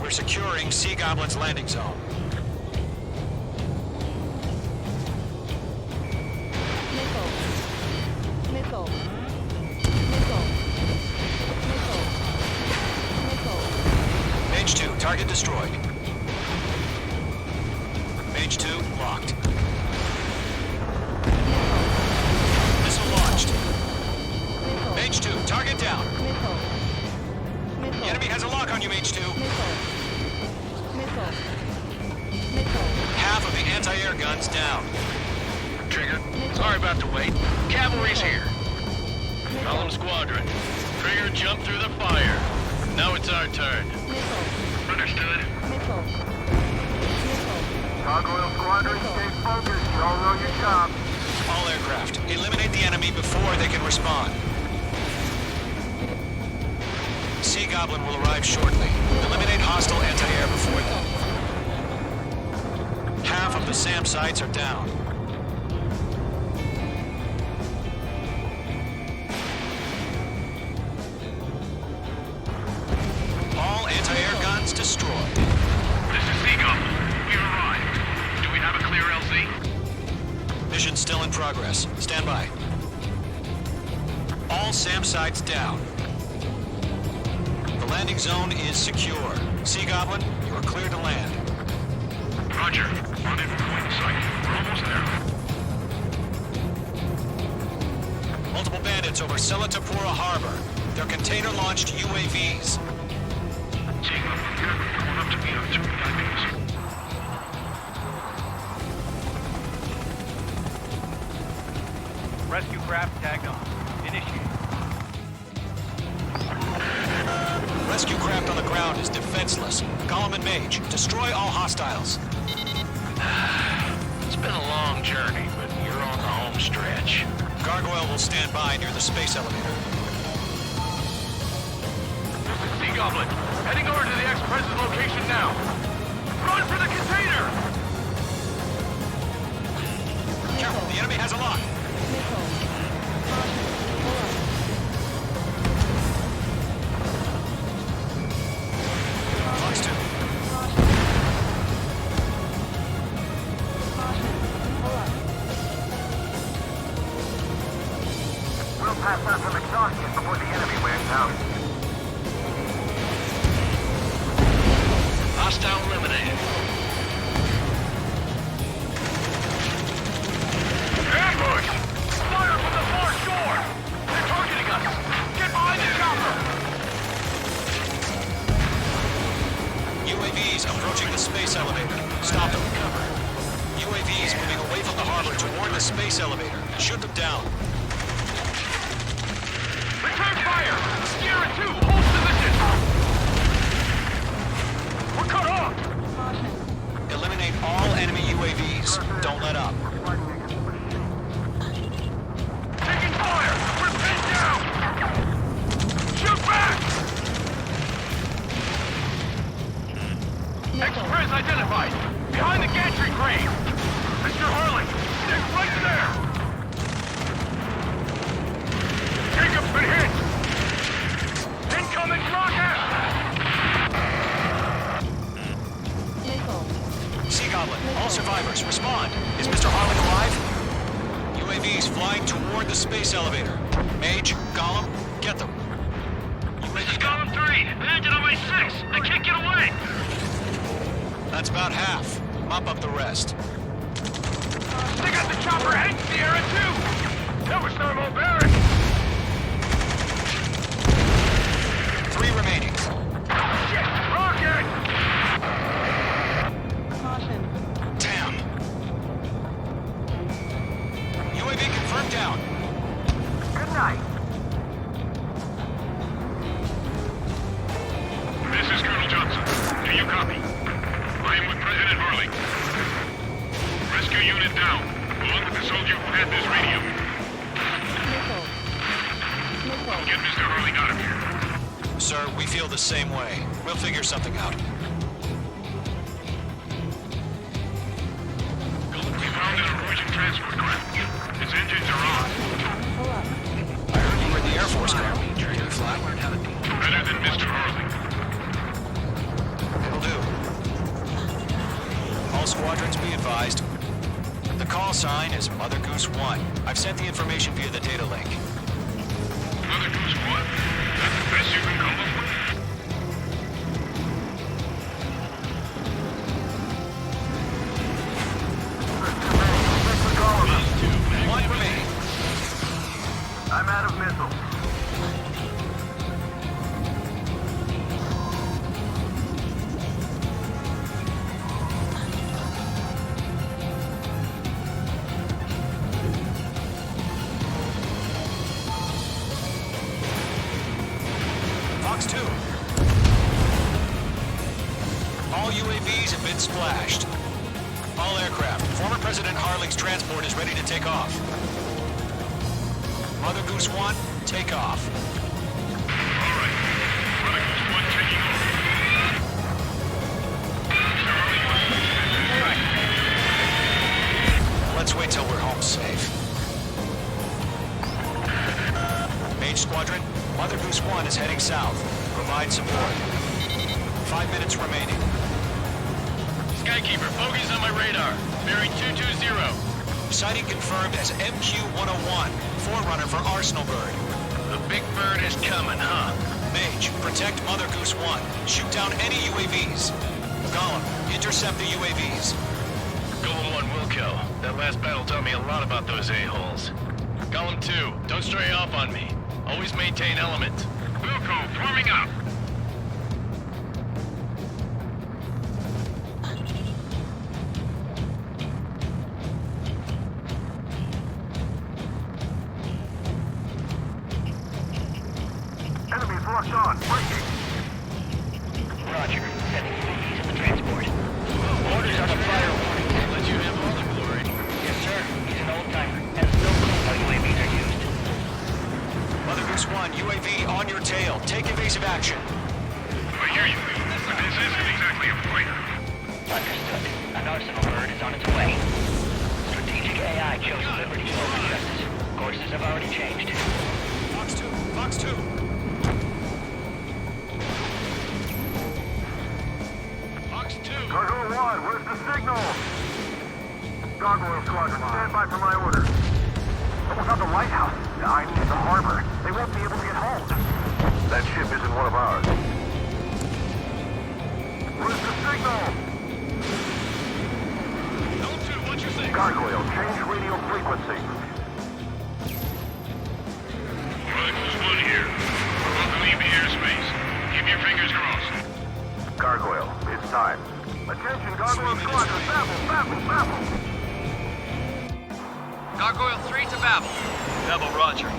We're securing Sea Goblin's landing zone. Missile. Missile. Missile. Missile. Missile. Mage 2, target destroyed. Mage 2, locked. Missile launched. Mage 2, target down. Missile. The enemy has a lock on you, Mage 2. Missile. Missile. Missile. Half of the anti-air guns down. Trigger. Sorry about the wait. Cavalry's here. Column Squadron. Trigger jumped through the fire. Now it's our turn. Understood. Gargoyle Squadron, stay focused. Y'all know your job. All aircraft, eliminate the enemy before they can respond. Sea Goblin will arrive shortly. Eliminate hostile anti-air before them. Half of the SAM sites are down. All anti-air guns destroyed. This is Sea Goblin. We've arrived. Do we have a clear LZ? Mission still in progress. Stand by. All SAM sites down. The landing zone is secure. Sea Goblin, you are clear to land. Roger. On in point sight. We're almost there. Multiple bandits over Selatapura Harbor. They're container-launched UAVs. Sea Goblin here. Going up to meet our two IPs. Rescue craft tagged on. Initiate. Rescue craft on the ground is defenseless. Column and Mage, destroy all hostiles. It's been a long journey, but you're on the home stretch. Gargoyle will stand by near the space elevator. Sea Goblin, heading over to the Express's location now. Run for the container! Careful, the enemy has a lock. Fox 2. We'll pass out some exhaustion before the enemy wears out. Hostile eliminated. Ambush! Fire from the far shore! They're targeting us! Get behind the chopper! UAVs approaching the space elevator. Stop them. UAVs moving away from the harbor toward the space elevator. Shoot them down. Return fire! Sierra 2, hold position! We're cut off! Eliminate all enemy UAVs. Don't let up. Taking fire! We're pinned down! Shoot back! Express identified! Behind the gantry crane! Mr. Hurley! Stick right there! Jacob's been hit! Incoming rocket! Sea Goblin, all survivors, respond. Is Mr. Harlan alive? UAVs flying toward the space elevator. Mage, Gollum, get them. This is Column 3. Landed on my 6. I can't get away. That's about half. Mop up the rest. They got the chopper and Sierra 2! That was thermal barracks! 3 remaining. Shit! Rocket! Damn. UAV confirmed down. Good night. This is Colonel Johnson. Do you copy? I am with President Harley. Rescue unit down, along with the soldier who had this radio. Get Mr. Harley out of here. Sir, we feel the same way. We'll figure something out. We found an Norwegian transport craft. Its engines are on. I heard you were in the Air Force, Colonel. Can you fly? Better than Mr. Harley. It'll do. All squadrons be advised. The call sign is Mother Goose 1. I've sent the information via the data link. Mother Goose 1? That's the best you can come up with? One remaining. I'm out of missiles. Fox 2. All UAVs have been splashed. All aircraft. Former President Harling's transport is ready to take off. Mother Goose 1, take off. Alright. Mother Goose 1 taking off. Mr. Harling wants to visit. Let's wait till we're home safe. Mage Squadron, Mother Goose 1 is heading south. Provide support. 5 minutes remaining. Skykeeper, bogeys on my radar. Bearing 220. Sighting confirmed as MQ-101, forerunner for Arsenal Bird. The big bird is coming, huh? Mage, protect Mother Goose 1. Shoot down any UAVs. Gollum, intercept the UAVs. Golem 1 Wilco. That last battle taught me a lot about those a-holes. Golem 2, don't stray off on me. Always maintain element. Wilco, forming up. Enemies locked on. Breaking. Roger. Sending UAVs in the transport. Orders on the fire warning. Let you have all the glory. Yes, sir. He's an old-timer. Has no clue how UAVs are used. Mother Goose 1, UAV on your tail. Take evasive action. I hear you. But this isn't exactly a fighter. Understood. An Arsenal Bird is on its way. Strategic AI chose Liberty over Justice. Courses have already changed. Fox 2, Fox 2. Fox 2. Gargoyle 1, where's the signal? Gargoyle Squadron, stand by for my orders. Almost out the lighthouse. I need the harbor. They won't be able to get home. That ship isn't one of ours. Where's the signal? Golem 2, what's your thing? Gargoyle, change radio frequency. Mother Goose 1 here. We're about to leave the airspace. Keep your fingers crossed. Gargoyle, it's time. Attention, Gargoyle Squadron, Babel. Gargoyle 3 to Babel. Babel, roger.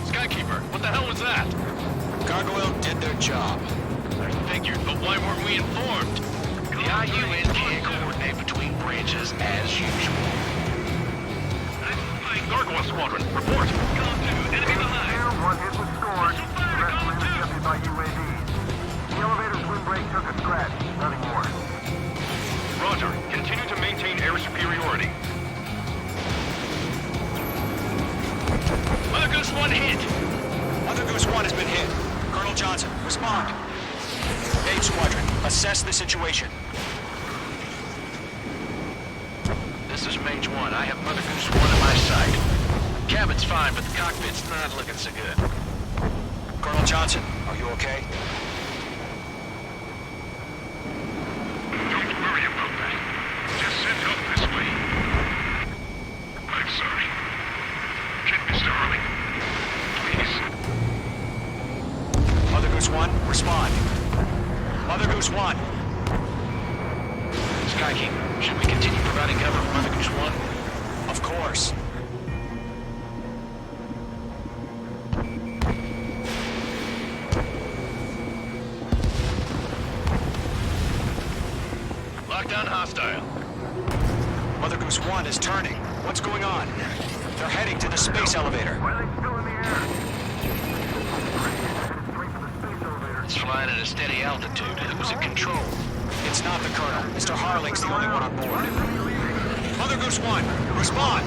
Skykeeper, what the hell was that? Gargoyle did their job. I figured, but why weren't we informed? The IUN can't coordinate between branches as usual. Gargoyle Squadron, report. Golem 2, enemy behind. One hit was scored. The rest were intercepted by UAVs. The elevator's windbreak took a scratch. Nothing more. Roger. Continue to maintain air superiority. Mother Goose 1 hit. Mother Goose 1 has been hit. Colonel Johnson, respond. Mage Squadron, assess the situation. This is Mage 1. I have Mother Goose 1 in my sight. Cabin's fine, but the cockpit's not looking so good. Colonel Johnson, are you okay? Don't worry about that. Just send help this way. I'm sorry. Get Mr. Harling. Please. Mother Goose 1, respond. Mother Goose 1. Skykeeper, should we continue providing cover for Mother Goose 1? Of course. Lockdown hostile. Mother Goose 1 is turning. What's going on? They're heading to the space elevator. Why are they still in the air? It's flying at a steady altitude. Who's in control? It's not the Colonel. Mr. Harling's the only one on board. Mother Goose 1, respond!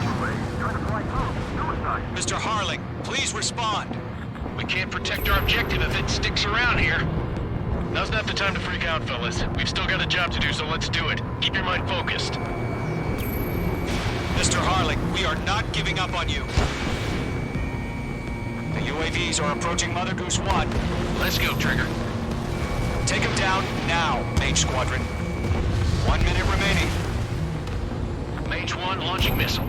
Mr. Harling, please respond. We can't protect our objective if it sticks around here. Now's not the time to freak out, fellas. We've still got a job to do, so let's do it. Keep your mind focused. Mr. Harling, we are not giving up on you. The UAVs are approaching Mother Goose 1. Let's go, Trigger. Take him down now, Mage Squadron. 1 minute remaining. Mage 1 launching missile.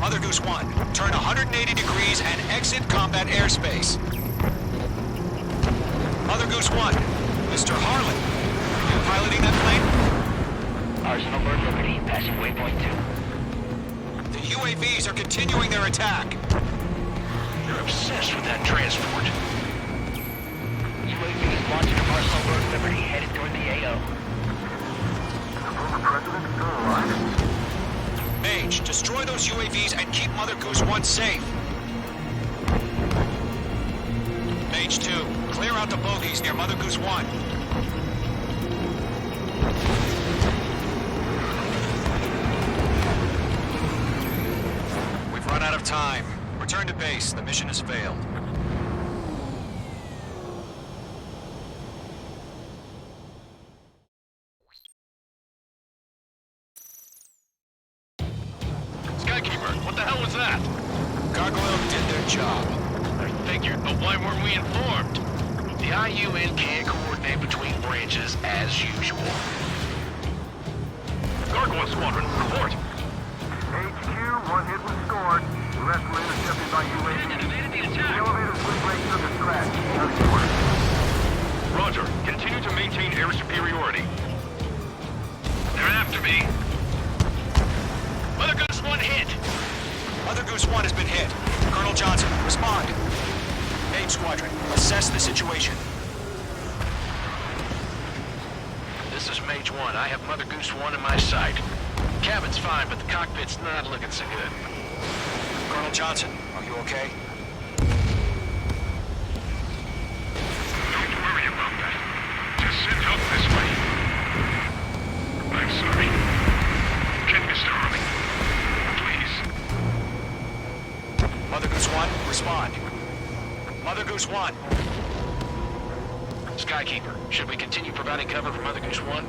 Mother Goose 1, turn 180 degrees and exit combat airspace. Mother Goose 1, Mr. Harlan, are you piloting that plane? Arsenal Bird Liberty, passing waypoint 2. The UAVs are continuing their attack. They're obsessed with that transport. UAVs launching from Arsenal Bird Liberty, headed toward the AO. Mage, destroy those UAVs and keep Mother Goose 1 safe. Mage 2, clear out the bogies near Mother Goose 1. We've run out of time. Return to base. The mission has failed. Skykeeper, what the hell was that? Gargoyle did their job. I figured, but why weren't we informed? The IUN can't coordinate between branches as usual. Gargoyle Squadron, report. HQ, one hit was scored. The rest were intercepted by UAV. The elevators went right through the crash. Roger. Continue to maintain air superiority. They're after me. Mother Goose 1 hit. Mother Goose 1 has been hit. Colonel Johnson, respond. Mage Squadron, assess the situation. This is Mage 1. I have Mother Goose 1 in my sight. Cabin's fine, but the cockpit's not looking so good. Colonel Johnson, are you okay? Don't worry about that. Just send help this way. I'm sorry. Get Mr. Harling. Please. Mother Goose 1, respond. Mother Goose 1. Skykeeper, should we continue providing cover for Mother Goose 1?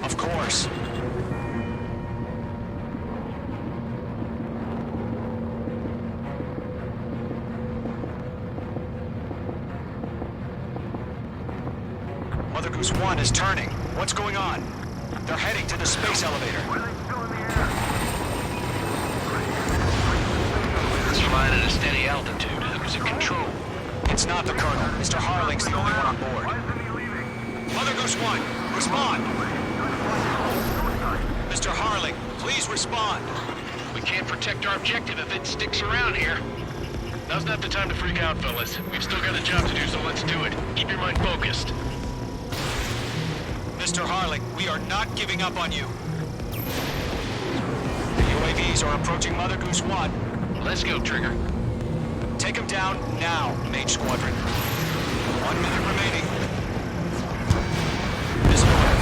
Of course. Mother Goose 1 is turning. What's going on? They're heading to the space elevator. It's flying at a steady altitude. Who's in control? It's not the Colonel. Mr. Harling's the only one on board. Mother Goose 1, respond! Mr. Harling, please respond. We can't protect our objective if it sticks around here. Now's not the time to freak out, fellas. We've still got a job to do, so let's do it. Keep your mind focused. Mr. Harling, we are not giving up on you. The UAVs are approaching Mother Goose 1. Let's go, Trigger. Take him down now, Mage Squadron. 1 minute remaining. This way.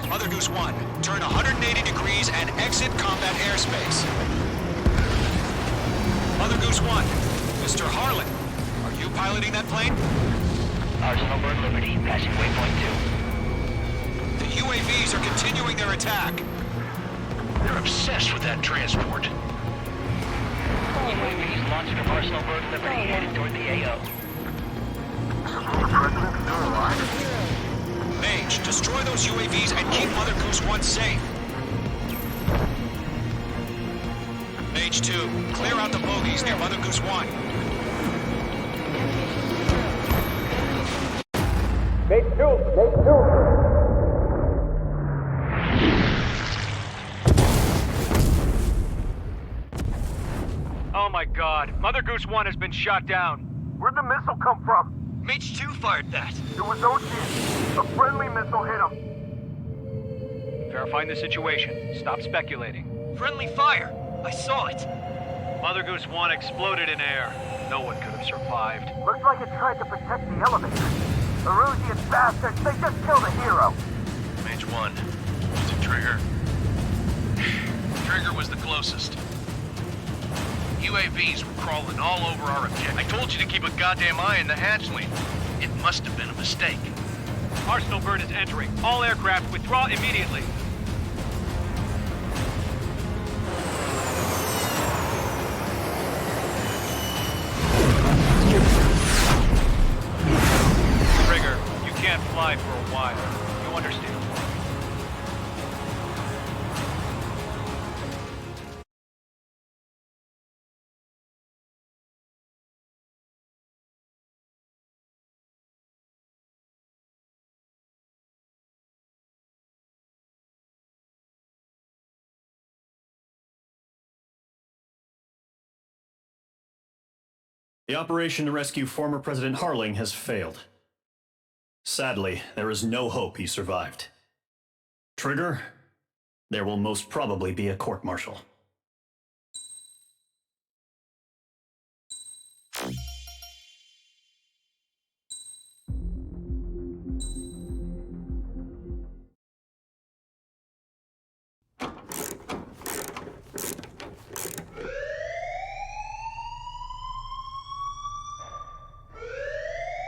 Mother Goose 1, turn 180 degrees and exit combat airspace. Mother Goose 1, Mr. Harlan, are you piloting that plane? Arsenal Bird Liberty, passing waypoint 2. The UAVs are continuing their attack. They're obsessed with that transport. UAVs launching from Arsenal Bird Liberty, headed toward the AO. Mage, destroy those UAVs and keep Mother Goose 1 safe. Mage 2, clear out the bogies near Mother Goose 1. Mage 2! Oh my god, Mother Goose 1 has been shot down. Where'd the missile come from? Mage 2 fired that. It was Ocean. A friendly missile hit him. Verifying the situation. Stop speculating. Friendly fire. I saw it. Mother Goose 1 exploded in air. No one could have survived. Looks like it tried to protect the elevator. The Erusian bastards, they just killed a hero. Mage 1. Was it Trigger? Trigger was the closest. UAVs were crawling all over our objective. I told you to keep a goddamn eye on the hatchling. It must have been a mistake. Arsenal Bird is entering. All aircraft withdraw immediately. Trigger, you can't fly. fly for a while. You understand? The operation to rescue former President Harling has failed. Sadly, there is no hope he survived. Trigger, there will most probably be a court-martial.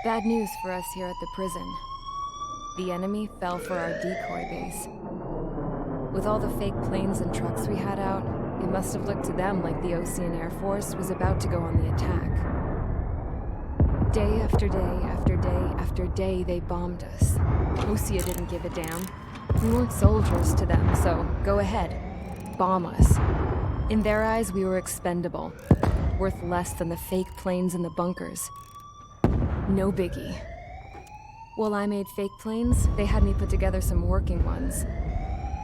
Bad news for us here at the prison. The enemy fell for our decoy base. With all the fake planes and trucks we had out, it must have looked to them like the Osean Air Force was about to go on the attack. Day after day after day after day, they bombed us. Osea didn't give a damn. We weren't soldiers to them, so go ahead. Bomb us. In their eyes, we were expendable. Worth less than the fake planes in the bunkers. No biggie. While I made fake planes, they had me put together some working ones.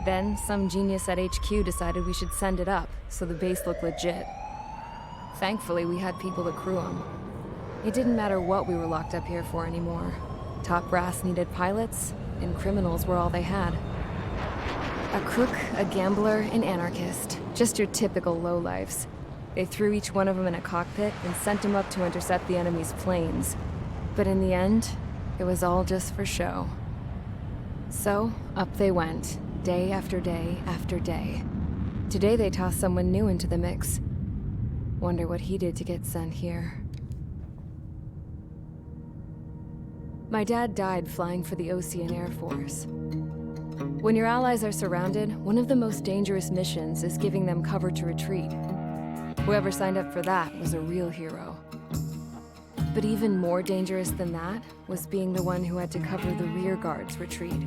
Then, some genius at HQ decided we should send it up, so the base looked legit. Thankfully, we had people to crew them. It didn't matter what we were locked up here for anymore. Top brass needed pilots, and criminals were all they had. A crook, a gambler, an anarchist. Just your typical lowlifes. They threw each one of them in a cockpit and sent them up to intercept the enemy's planes. But in the end, it was all just for show. So, up they went, day after day after day. Today they tossed someone new into the mix. Wonder what he did to get sent here. My dad died flying for the Osean Air Force. When your allies are surrounded, one of the most dangerous missions is giving them cover to retreat. Whoever signed up for that was a real hero. But even more dangerous than that was being the one who had to cover the rear guard's retreat.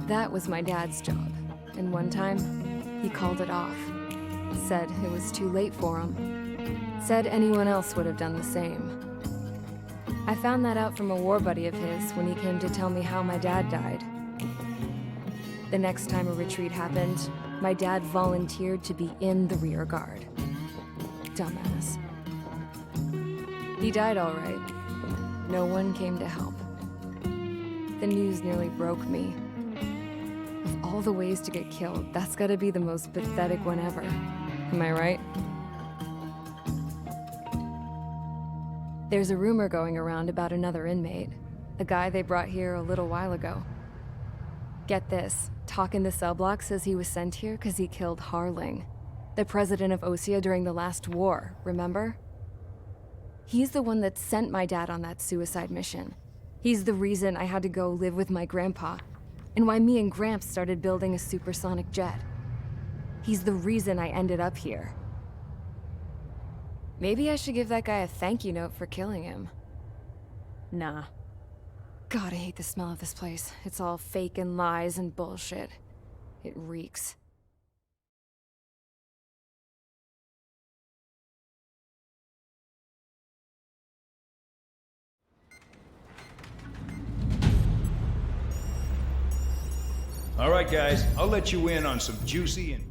That was my dad's job, and one time, he called it off. Said it was too late for him. Said anyone else would have done the same. I found that out from a war buddy of his when he came to tell me how my dad died. The next time a retreat happened, my dad volunteered to be in the rear guard. Dumbass. He died all right. No one came to help. The news nearly broke me. Of all the ways to get killed, that's gotta be the most pathetic one ever. Am I right? There's a rumor going around about another inmate. A guy they brought here a little while ago. Get this, talk in the cell block says he was sent here because he killed Harling, the president of Osea during the last war, remember? He's the one that sent my dad on that suicide mission. He's the reason I had to go live with my grandpa, and why me and Gramps started building a supersonic jet. He's the reason I ended up here. Maybe I should give that guy a thank you note for killing him. Nah. God, I hate the smell of this place. It's all fake and lies and bullshit. It reeks. All right, guys, I'll let you in on some juicy and...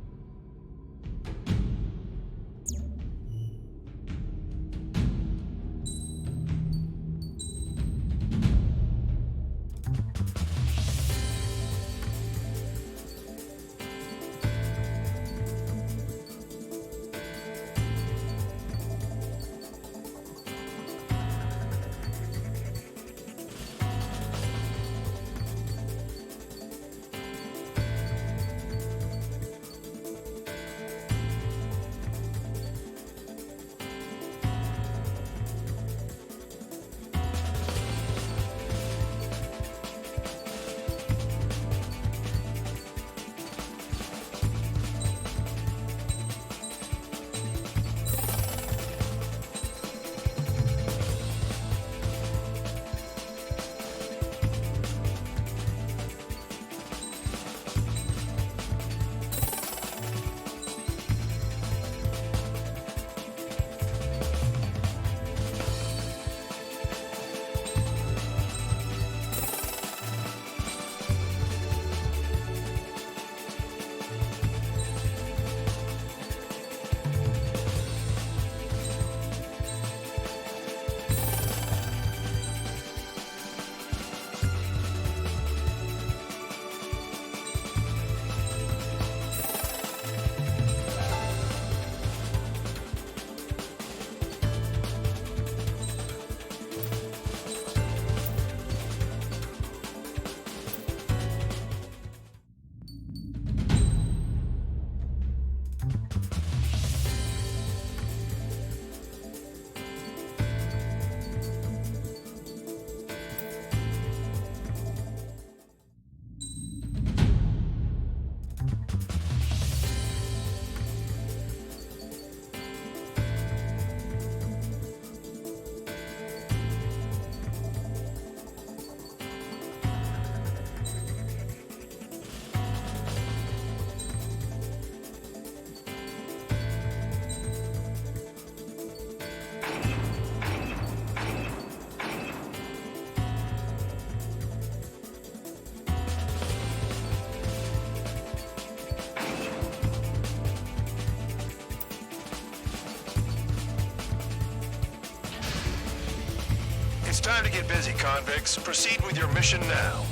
time to get busy, convicts. Proceed with your mission now.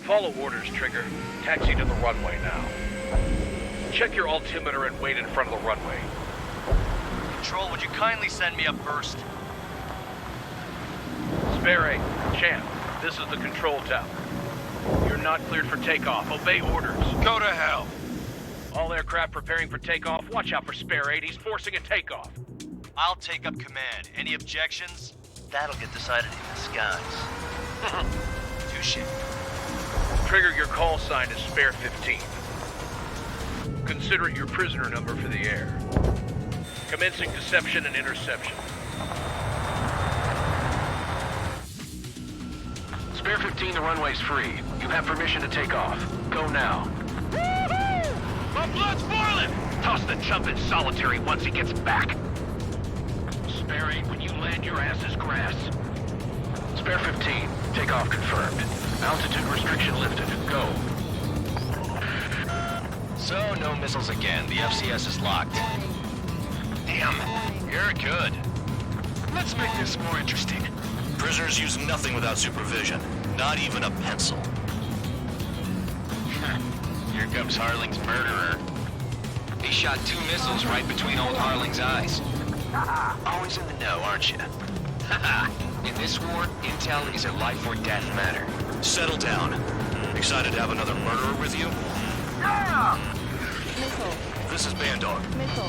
Follow orders, Trigger. Taxi to the runway now. Check your altimeter and wait in front of the runway. Control, would you kindly send me up first? Spare 8, Champ, this is the control tower. You're not cleared for takeoff. Obey orders. Go to hell. All aircraft preparing for takeoff. Watch out for Spare 8. He's forcing a takeoff. I'll take up command. Any objections? That'll get decided in the skies. Touche. Trigger, your call sign is Spare 15. Consider it your prisoner number for the air. Commencing deception and interception. Spare 15, the runway's free. You have permission to take off. Go now. Woohoo! My blood's boiling! Toss the chump in solitary once he gets back. Spare 8, when you land, your ass is grass. Spare 15, takeoff confirmed. Altitude restriction lifted. Go. So, no missiles again. The FCS is locked. Damn, you're good. Let's make this more interesting. Prisoners use nothing without supervision. Not even a pencil. Here comes Harling's murderer. He shot 2 missiles right between old Harling's eyes. Always in the know, aren't you? In this war, intel is a life or death matter. Settle down. Excited to have another murderer with you? Yeah! This is Bandog.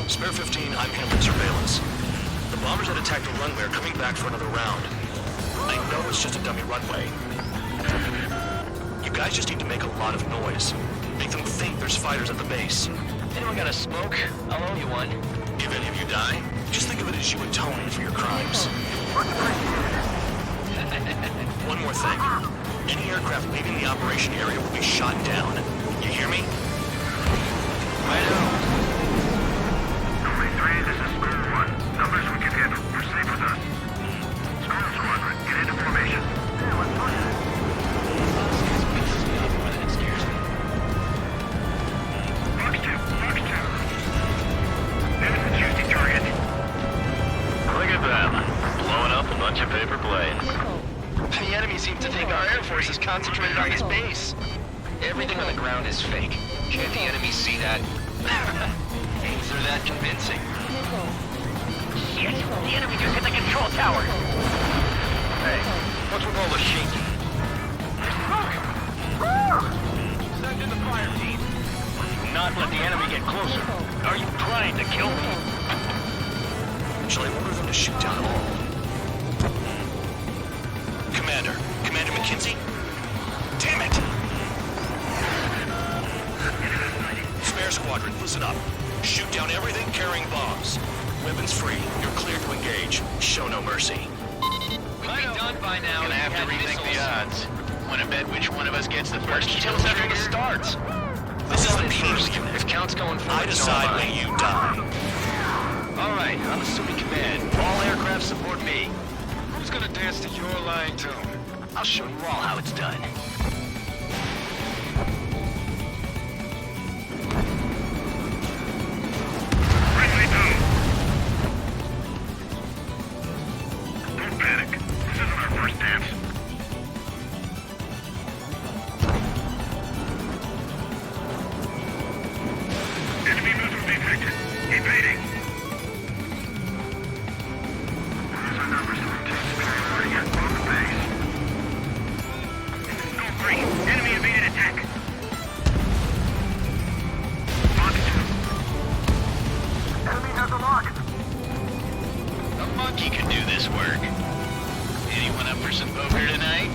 Spare 15, I'm handling surveillance. The bombers that attacked the runway are coming back for another round. I know it's just a dummy runway. You guys just need to make a lot of noise. Make them think there's fighters at the base. Anyone got a smoke? I'll owe you one. If any of you die, just think of it as you atoning for your crimes. One more thing. Any aircraft leaving the operation area will be shot down. You hear me? Right out. 23, this is School 1. Numbers we can handle. Proceed with us. School Squadron, get into formation. Yeah, let's push it. Fox 2, Fox 2. There's the juicy target. Look at them. Blowing up a bunch of paper planes. The enemy seems to think our Air Force is concentrated on his base. Everything on the ground is fake. Can't the enemy see that? Aims are that convincing. Shit! The enemy just hit the control tower! Hey, what's with all the shaking? Send in the fire team. Not let the enemy get closer. Are you trying to kill me? Shall I order them to shoot down all? Commander McKenzie? Damn it! Spare Squadron, listen up. Shoot down everything carrying bombs. Weapons free. You're cleared to engage. Show no mercy. We'd be done by now. Gonna have to rethink the odds. Wanna bet which one of us gets the first kill Kills after the trigger? starts. This is the PD unit. If Count's going forward, I decide when you die. All right, I'm assuming command. All aircraft support me. Who's gonna dance to your line tune? I'll show you all how it's done. Friendly down. Don't panic. This isn't our first dance. Enemy missile detected. Evading. These are numbers to maintain superiority at both base. Zone 3. Enemy evaded attack. Fox 2. Enemy has a lock. A monkey can do this work. Anyone up for some poker tonight?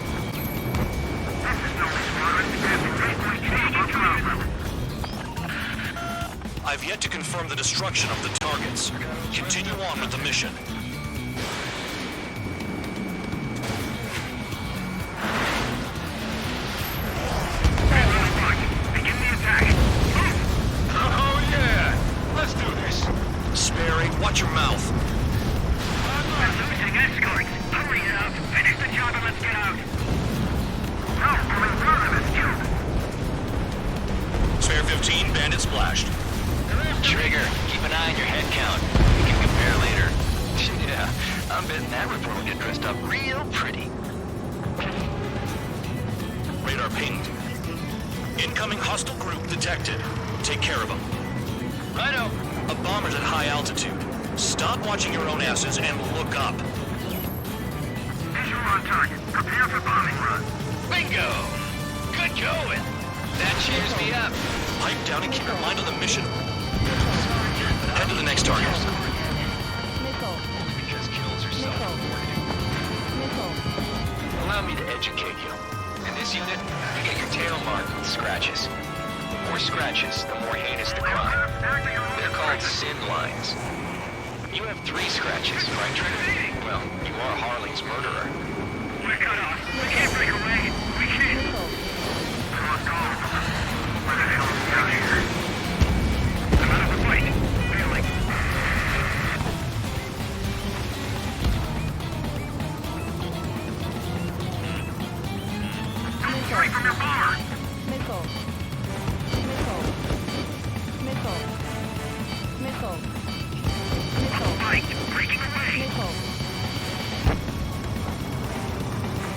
This is Nova Squadron. We have the right to above ground level. I've yet to confirm the destruction of the targets. Continue on with the mission. Oh yeah! Let's do this! Sperry, watch your mouth. We're losing escorts. Hurry up. Finish the job and let's get out. No, coming through them is you. Spare 15, bandit splashed. Trigger, keep an eye on your head count. We can compare later. Yeah, I'm betting that report will get dressed up real pretty. Radar pinged. Incoming hostile group detected. Take care of them. Righto. A bomber's at high altitude. Stop watching your own asses and look up. Visual on target. Prepare for bombing run. Bingo! Good going. That cheers me up. Pipe down and keep your mind on the mission. Head to the next target. Because kills are self-reported. Allow me to educate you. In this unit, you get your tail marked with scratches. The more scratches, the more heinous the crime. They're called sin lines. You have 3 scratches, right, Trigger? Well, you are Harley's murderer. We're cut off. We can't break away. We can't. I lost all of them. Where the hell is he out here? I'm out of the fight. Really? Don't stray from your bomber! Fight! Breaking away!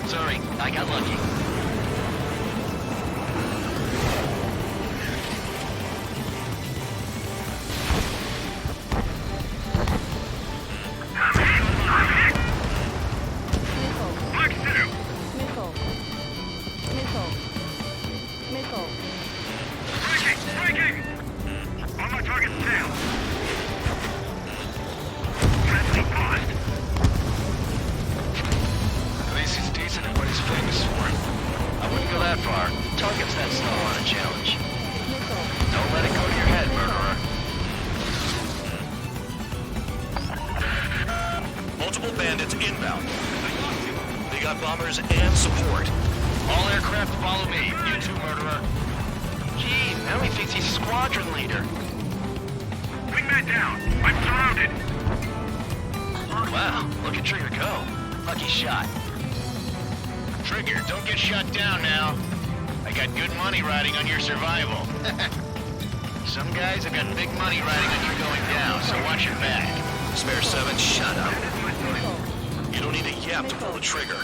Sorry, I got lucky. On my target's tail. Translate paused. At least he's decent at what he's famous for. I wouldn't go that far. Target's that slow on a challenge. Don't let it go to your head, murderer. Multiple bandits inbound. They got bombers and support. All aircraft follow me. You too, murderer. Gee, now he thinks he's squadron leader. Wingman down. I'm surrounded. Wow, look at Trigger go. Lucky shot. Trigger, don't get shut down now. I got good money riding on your survival. Some guys have got big money riding on your going down, so watch your back. Spare 7, shut up. You don't need a yap to pull the trigger.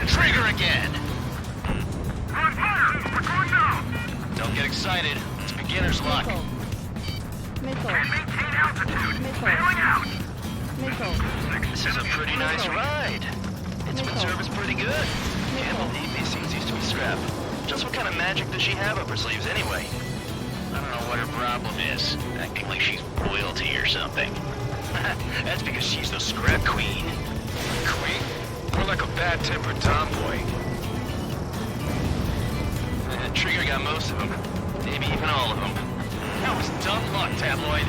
Trigger again! Run fire! We're going down! Don't get excited. It's beginner's luck. Can't maintain altitude. Bailing out. This is a pretty nice ride. Instrument service pretty good. Can't believe these things used to be scrap. Just what kind of magic does she have up her sleeves anyway? I don't know what her problem is. Acting like she's royalty or something. That's because she's the scrap queen. Queen? More like a bad-tempered tomboy. Trigger got most of them. Maybe even all of them. That was dumb luck, Tabloid.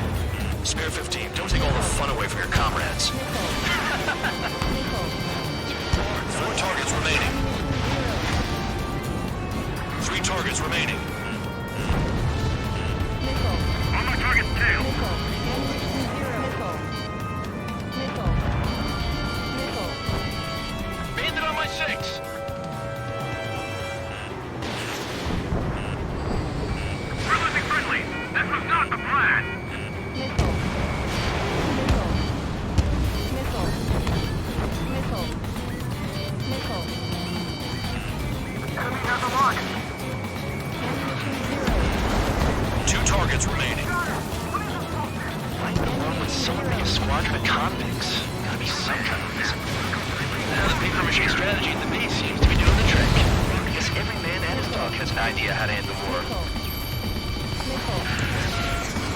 Spare 15, don't take all the fun away from your comrades. 4 targets remaining. 3 targets remaining. On my target's tail. Bandit on my 6. We're losing friendly. This was not the plan. Enemy has a lock. 2 targets remaining. Why in the world would someone be a squadron of convicts? Gotta be some kind of reason. Now the paper mache strategy at the base seems to be doing the trick. Because every man and his dog Starhawk has an idea how to end the war.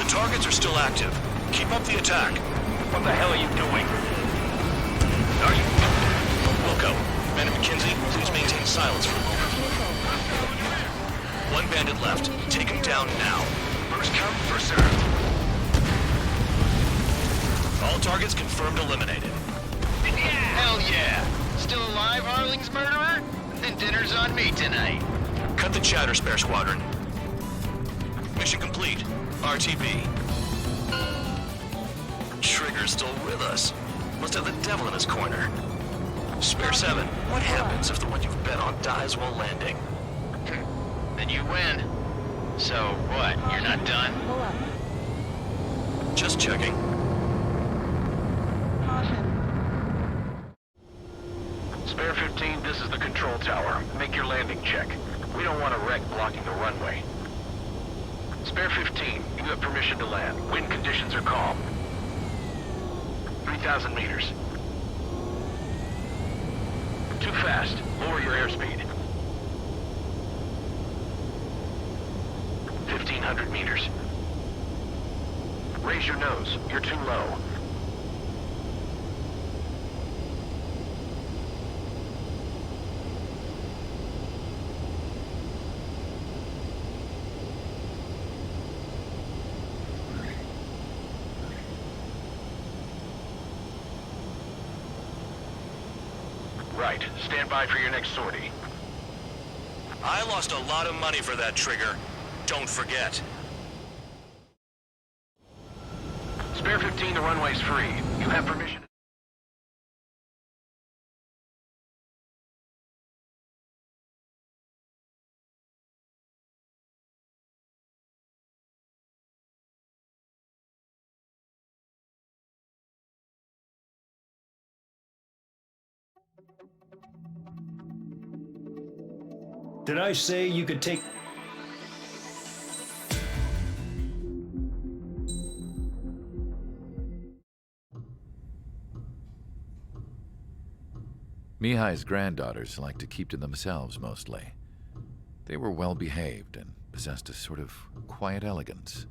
The targets are still active. Keep up the attack. What the hell are you doing? Are you... Wilco, Bandit McKenzie, please maintain silence for a moment. One bandit left. Take him down now. First come, first served. All targets confirmed eliminated. Hell yeah! Still alive, Harling's murderer? Then dinner's on me tonight. Cut the chatter, Spare Squadron. Mission complete. RTB. Trigger's still with us. Must have the devil in his corner. Spare 7, what happens if the one you've bet on dies while landing? Then you win. So, what? You're not done? Just checking. Spare 15, this is the control tower. Make your landing check. We don't want a wreck blocking the runway. Spare 15, you have permission to land. Wind conditions are calm. 3,000 meters. Too fast. Lower your airspeed. 1,500 meters. Raise your nose. You're too low. Right. Stand by for your next sortie. I lost a lot of money for that trigger. Don't forget. Spare 15, the runway's free. You have permission. Did I say you could take... Mihai's granddaughters liked to keep to themselves mostly. They were well behaved and possessed a sort of quiet elegance.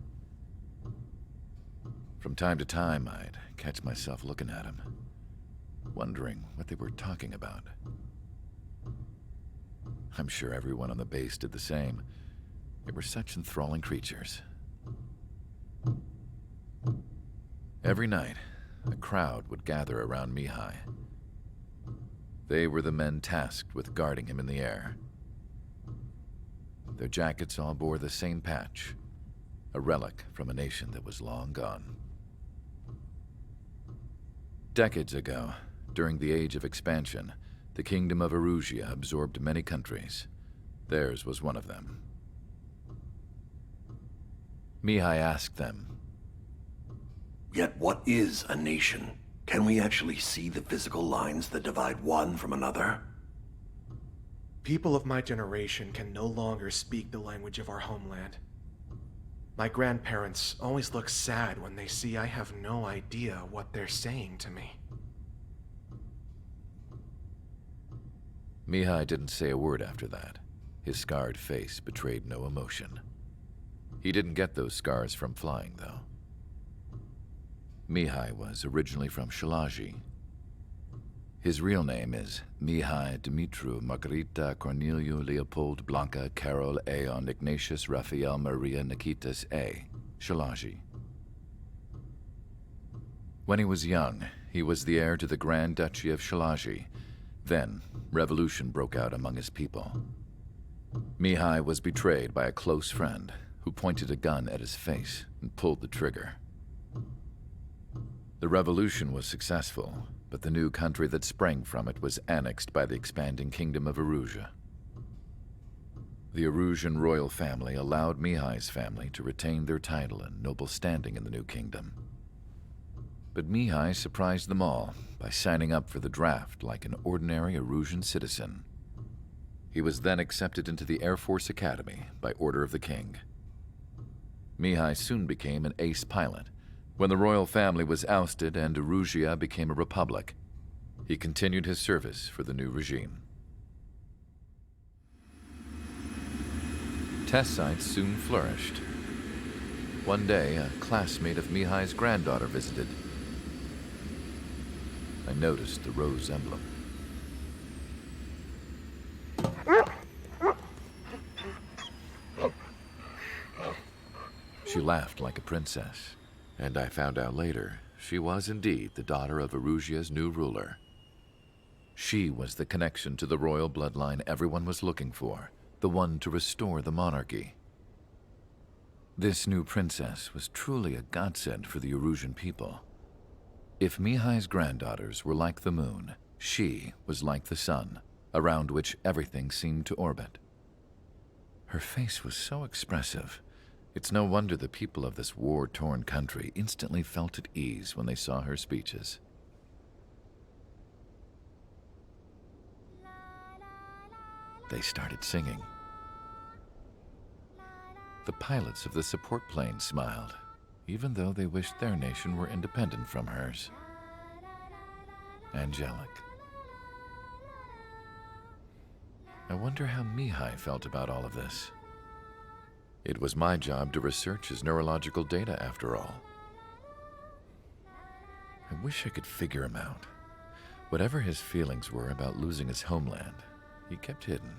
From time to time, I'd catch myself looking at them, wondering what they were talking about. I'm sure everyone on the base did the same. They were such enthralling creatures. Every night, a crowd would gather around Mihai. They were the men tasked with guarding him in the air. Their jackets all bore the same patch, a relic from a nation that was long gone. Decades ago, during the Age of Expansion, the Kingdom of Erusia absorbed many countries. Theirs was one of them. Mihai asked them, "Yet what is a nation? Can we actually see the physical lines that divide one from another?" People of my generation can no longer speak the language of our homeland. My grandparents always look sad when they see I have no idea what they're saying to me. Mihai didn't say a word after that. His scarred face betrayed no emotion. He didn't get those scars from flying, though. Mihai was originally from Shalaji. His real name is Mihai Dumitru Margarita Corneliu Leopold Blanca Carol Aeon Ignatius Raphael Maria Nikitas A. Shalaji. When he was young, he was the heir to the Grand Duchy of Shalaji. Then, revolution broke out among his people. Mihai was betrayed by a close friend who pointed a gun at his face and pulled the trigger. The revolution was successful, but the new country that sprang from it was annexed by the expanding Kingdom of Erusia. The Erusian royal family allowed Mihai's family to retain their title and noble standing in the new kingdom. But Mihai surprised them all by signing up for the draft like an ordinary Erusian citizen. He was then accepted into the Air Force Academy by order of the king. Mihai soon became an ace pilot. When the royal family was ousted and Erusia became a republic, he continued his service for the new regime. Test sites soon flourished. One day, a classmate of Mihai's granddaughter visited. I noticed the rose emblem. She laughed like a princess, and I found out later she was indeed the daughter of Erusia's new ruler. She was the connection to the royal bloodline everyone was looking for, the one to restore the monarchy. This new princess was truly a godsend for the Erusian people. If Mihai's granddaughters were like the moon, she was like the sun, around which everything seemed to orbit. Her face was so expressive. It's no wonder the people of this war-torn country instantly felt at ease when they saw her speeches. They started singing. The pilots of the support plane smiled, even though they wished their nation were independent from hers. Angelic. I wonder how Mihai felt about all of this. It was my job to research his neurological data, after all. I wish I could figure him out. Whatever his feelings were about losing his homeland, he kept hidden,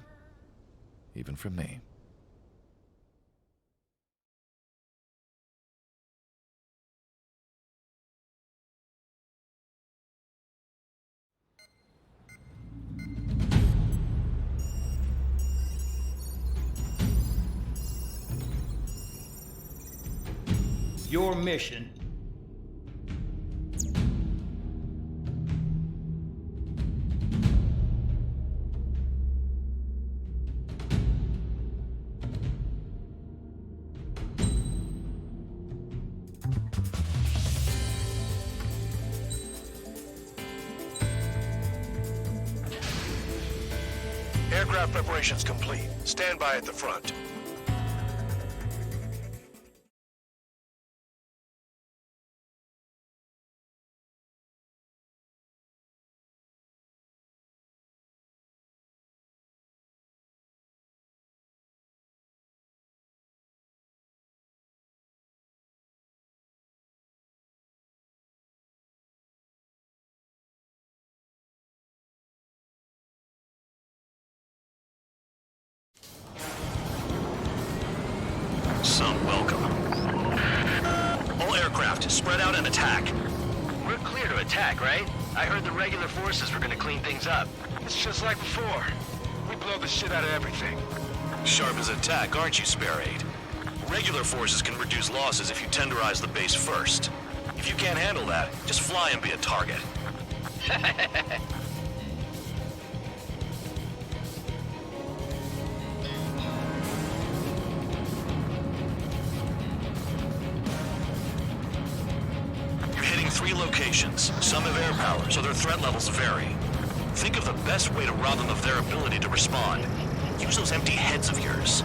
even from me. Your mission. Aircraft preparations complete. Stand by at the front. Some welcome. All aircraft, spread out and attack. We're clear to attack, right? I heard the regular forces were gonna clean things up. It's just like before. We blow the shit out of everything. Sharp as attack, aren't you, Spare 8? Regular forces can reduce losses if you tenderize the base first. If you can't handle that, just fly and be a target. You're hitting 3 locations. Some have air power, so their threat levels vary. Think of the best way to rob them of their ability to respond. Use those empty heads of yours.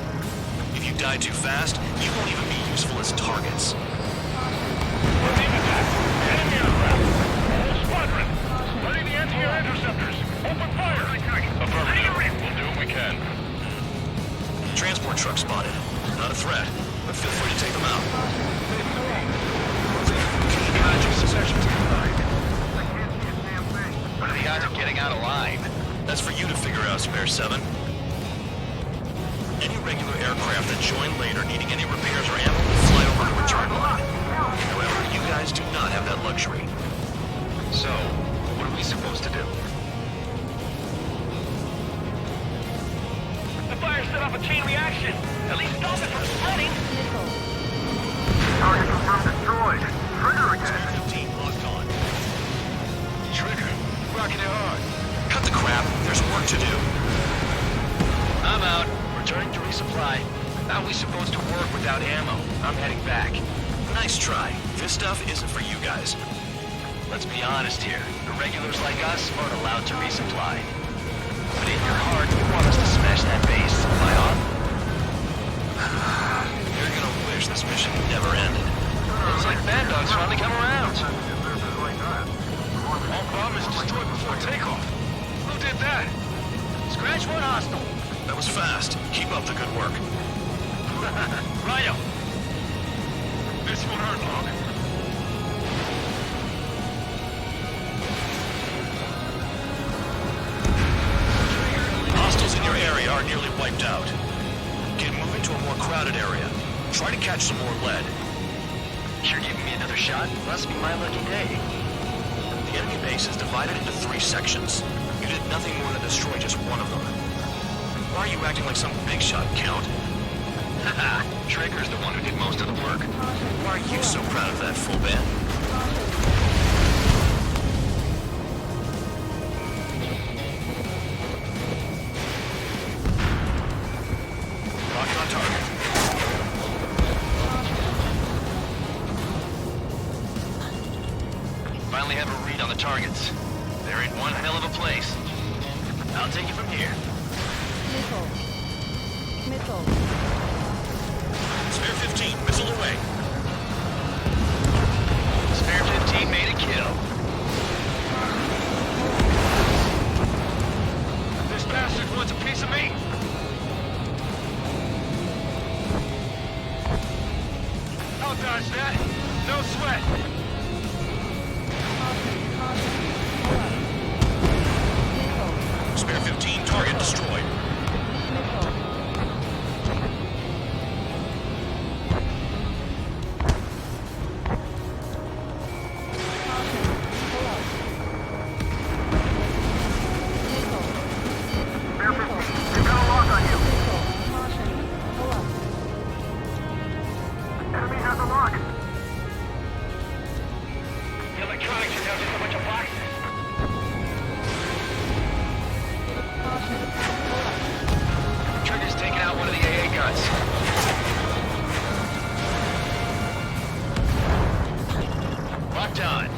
If you die too fast, you won't even be useful as targets. We're being attacked. Enemy aircraft. Whole squadron. Ready the anti-air interceptors. Open fire. Affirmative. We'll do what we can. Transport truck spotted. Not a threat, but feel free to take them out. What are the odds of getting out of line? That's for you to figure out, Spare 7. Any regular aircraft that join later needing any repairs or ammo will fly over to return line. However, you guys do not have that luxury. So, what are we supposed to do? The fire set off a chain reaction. At least stop it from spreading. Target confirmed destroyed. Trigger again. 15 locked on. Trigger. Rocking it hard. Cut the crap. There's work to do. I'm out. Returning to resupply. How are we supposed to work without ammo? I'm heading back. Nice try. This stuff isn't for you guys. Let's be honest here. The regulars like us aren't allowed to resupply. But in your heart, you want us to smash that base. Am I on? You're gonna wish this mission never ended. Looks like Bad Dog's finally come around. All bomb is destroyed before takeoff. Who did that? Scratch one hostile. That was fast. Keep up the good work. Righto. This won't hurt long. Hostiles in your area are nearly wiped out. Get moving to a more crowded area. Try to catch some more lead. You're giving me another shot? Must be my lucky day. The enemy base is divided into 3 sections. You did nothing more than destroy just one of them. Why are you acting like some big shot, Count? Haha, Trigger's the one who did most of the work. Why are you so proud of that, full band? Lock on target. Finally have a read on the targets. They're in one hell of a place. I'll take it from here. Missile. Spare 15, missile away. Spare 15 made a kill. This bastard wants a piece of me. I'll dodge that. No sweat. Spare 15, target destroyed. Enemy has a lock. The electronics are down just a bunch of boxes. Trigger's taking out one of the AA guns. Locked on.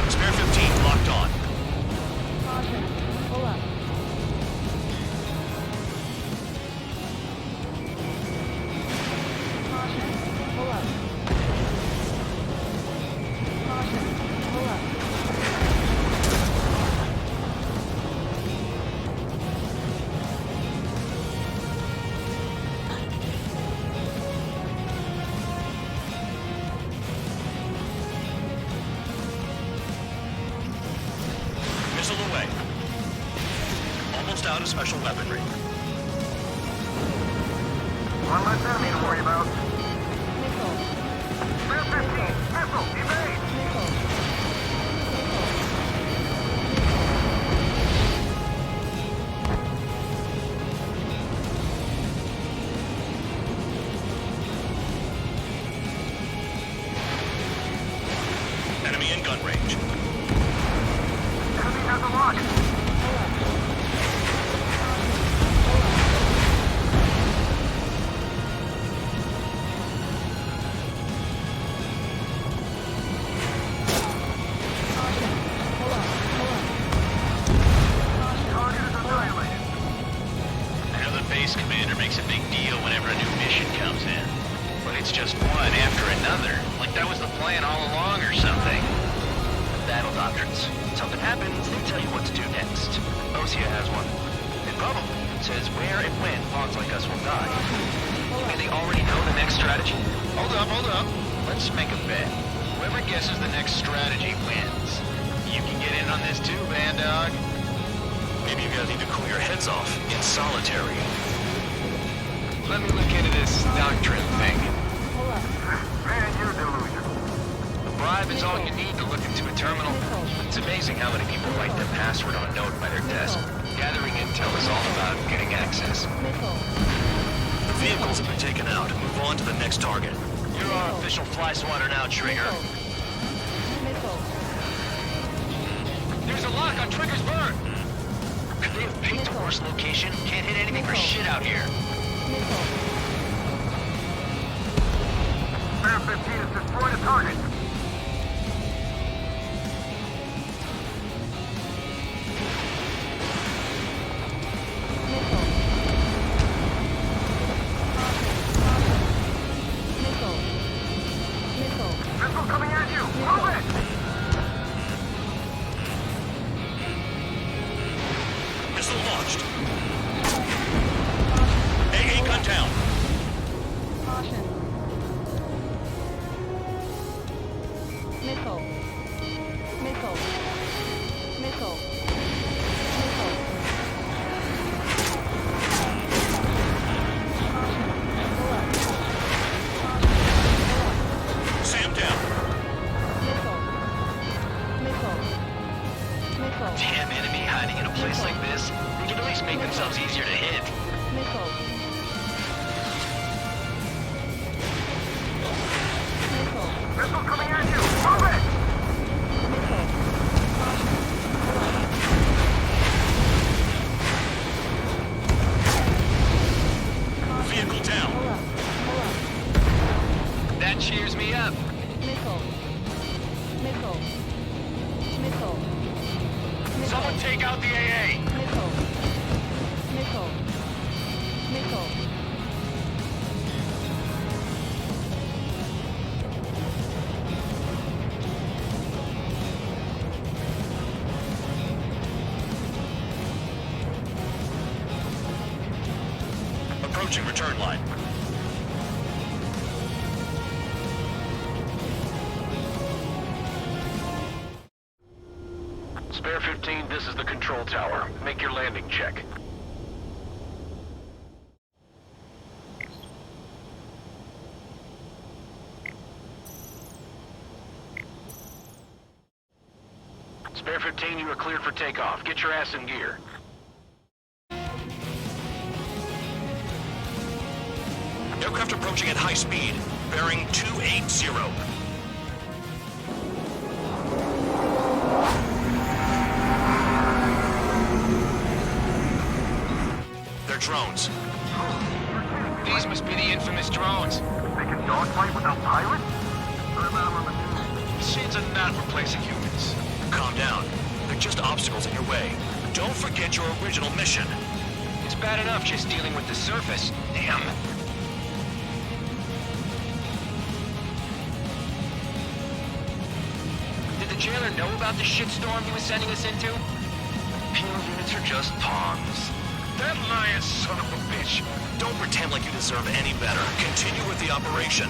Spare 15, locked on. Missile away. Almost out of special weaponry. One less enemy to worry about. Spare 15, missile, evade! Enemy in gun range. Enemy has a lock. Target is annihilated. I know the base commander makes a big deal whenever a new mission comes in. But it's just one after another. Like that was the plan all along or something. Battle doctrines. Something happens, they tell you what to do next. Osea has one. It probably says where and when pawns like us will die. You mean they already know the next strategy? Hold up. Let's make a bet. Whoever guesses the next strategy wins. You can get in on this too, Band Dog. Maybe you guys need to cool your heads off in solitary. Let me look into this doctrine thing. Man, you're delusional. A bribe is all you need to look into a terminal. It's amazing how many people write their password on a note by their desk. Gathering intel is all about getting access. The vehicles have been taken out. Move on to the next target. You're our official fly swatter now, Trigger. There's a lock on Trigger's burn! Could they have picked a worse location? Can't hit anything for shit out here. Spare 15 has destroyed a target. easier to hit. Missile. Missile coming at you! Move it! Vehicle down. That cheers me up. Missile. Missile. Missile. Someone take out the AA. Missile. Missile. Missile. Approaching return line. Spare 15, this is the control tower. Make your landing check. Spare 15, you are cleared for takeoff. Get your ass in gear. Aircraft approaching at high speed, bearing 280. They're drones. These must be the infamous drones. They can dogfight without pilots? Heard about them on the news. Machines are not replacing humans. Calm down. They're just obstacles in your way. Don't forget your original mission. It's bad enough just dealing with the surface. Damn. Did the jailer know about the shitstorm he was sending us into? Penal units are just pawns. That lying son of a bitch. Don't pretend like you deserve any better. Continue with the operation.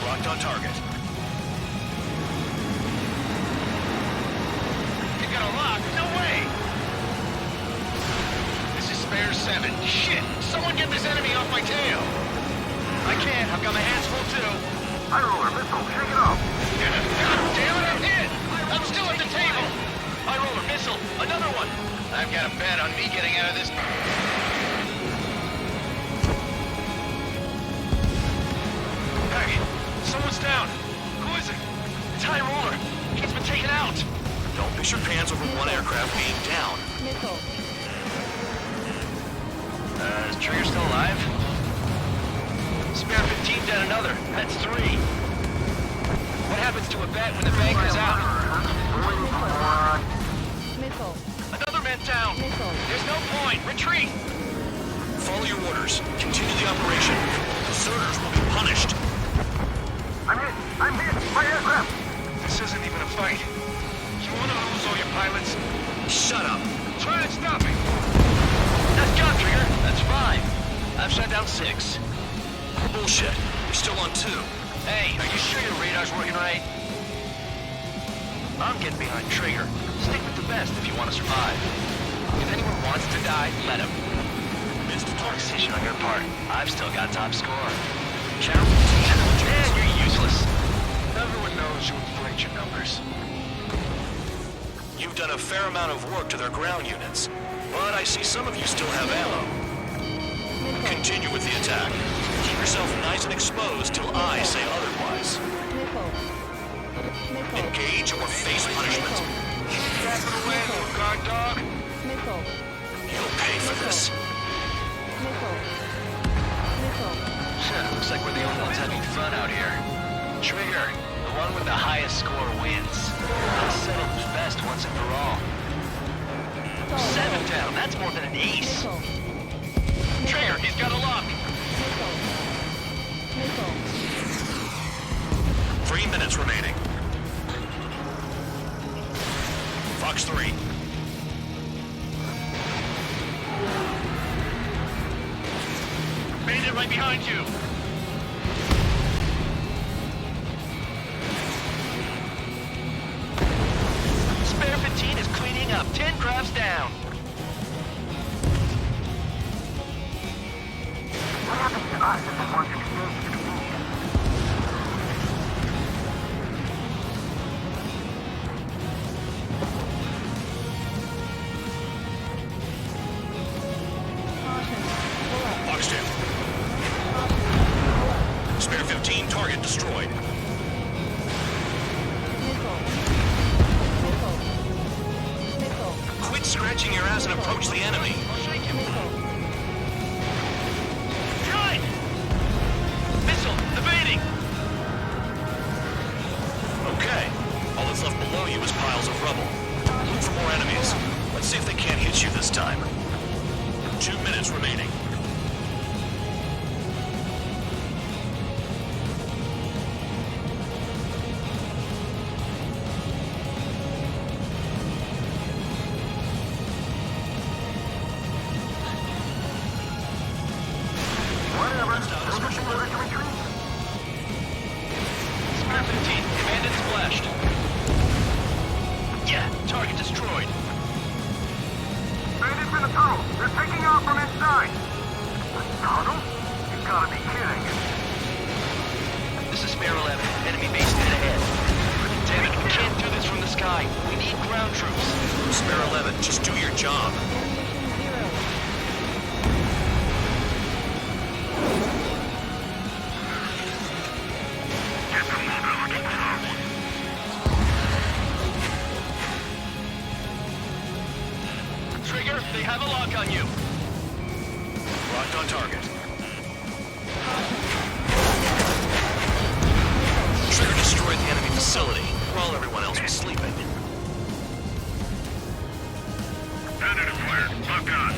Locked on target. You got a lock? No way! This is Spare 7. Shit! Someone get this enemy off my tail! I can't. I've got my hands full too. High roller, missile, shake it off! God damn it, I'm hit! I'm still at the table! High roller, missile, another one! I've got a bet on me getting out of this. Hey, someone's down. Who is it? It's High Roller. He's been taken out. Don't piss your pants over one aircraft being down. Missile. Is Trigger still alive? Spare 15 down another. That's 3. What happens to a bet when the banker's out? Missile. Another man down. Missile. There's no point. Retreat. Follow your orders. Continue the operation. Deserters will be punished. I'm hit! I'm hit! My aircraft! This isn't even a fight. You want to lose all your pilots? Shut up. Try and stop me. That's John Trigger. That's 5. I've shut down 6. Bullshit. You're still on 2. Hey, are you sure your radar's working right? I'm getting behind Trigger. Stick with the best if you want to survive. If anyone wants to die, let him. Missed a target. Decision on your part. I've still got top score. Challenge? Man, you're useless. Everyone knows you inflate your numbers. You've done a fair amount of work to their ground units, but I see some of you still have ammo. Continue with the attack. Keep yourself nice and exposed till I say otherwise. Engage or face punishment. Capital away, little guard dog. Missile. You'll pay for this. Missile. Missile. Looks like we're the only ones having fun out here. Trigger, the one with the highest score wins. Let's settle who's best once and for all. 7 down, that's more than an ace. Missile. Trigger, he's got a lock. Missile. Missile. 3 minutes remaining. Fox 3. Bandit right behind you. Spare 15 is cleaning up. 10 crafts down. What happens to us if the ones exchange between? boxed in. Spare 15, target destroyed. Quit scratching your ass and approach the enemy. Good! Missile, evading! Okay. All that's left below you is piles of rubble. Look for more enemies. Let's see if they can't hit you this time. 2 minutes remaining. Spare 15, bandits splashed. Yeah, target destroyed. Bandits in the tunnel. They're taking off from inside. The tunnel? You gotta be kidding. This is Spare 11. Enemy base dead ahead. Damn it, we can't do this from the sky. We need ground troops. Spare 11, just do your job. Trigger, they have a lock on you. Locked on target. Trigger destroyed the enemy facility while everyone else was sleeping. Bandit acquired. Lock on.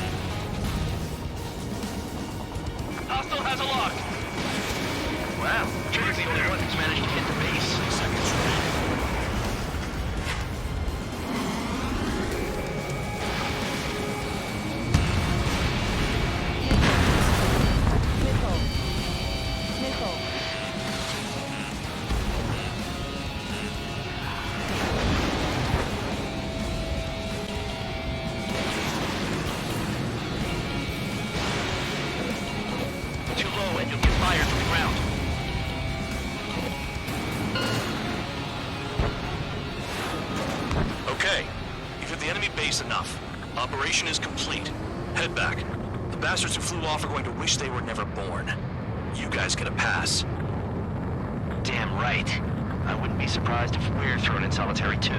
Hostile has a lock. Wow, Trigger's the only one who's managed to hit the base. 6 seconds remaining. Too low and you'll get fired from the ground. Okay, you've hit the enemy base enough. Operation is complete. Head back. The bastards who flew off are going to wish they were never born. You guys get a pass. Damn right. I wouldn't be surprised if we're thrown in solitary too.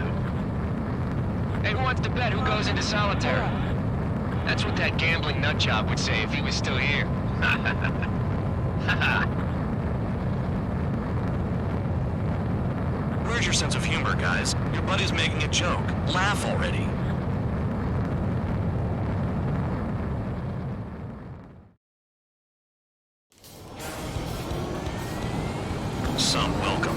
Hey, who wants to bet who goes into solitary? That's what that gambling nutjob would say if he was still here. Where's your sense of humor, guys? Your buddy's making a joke. Laugh already. Some welcome.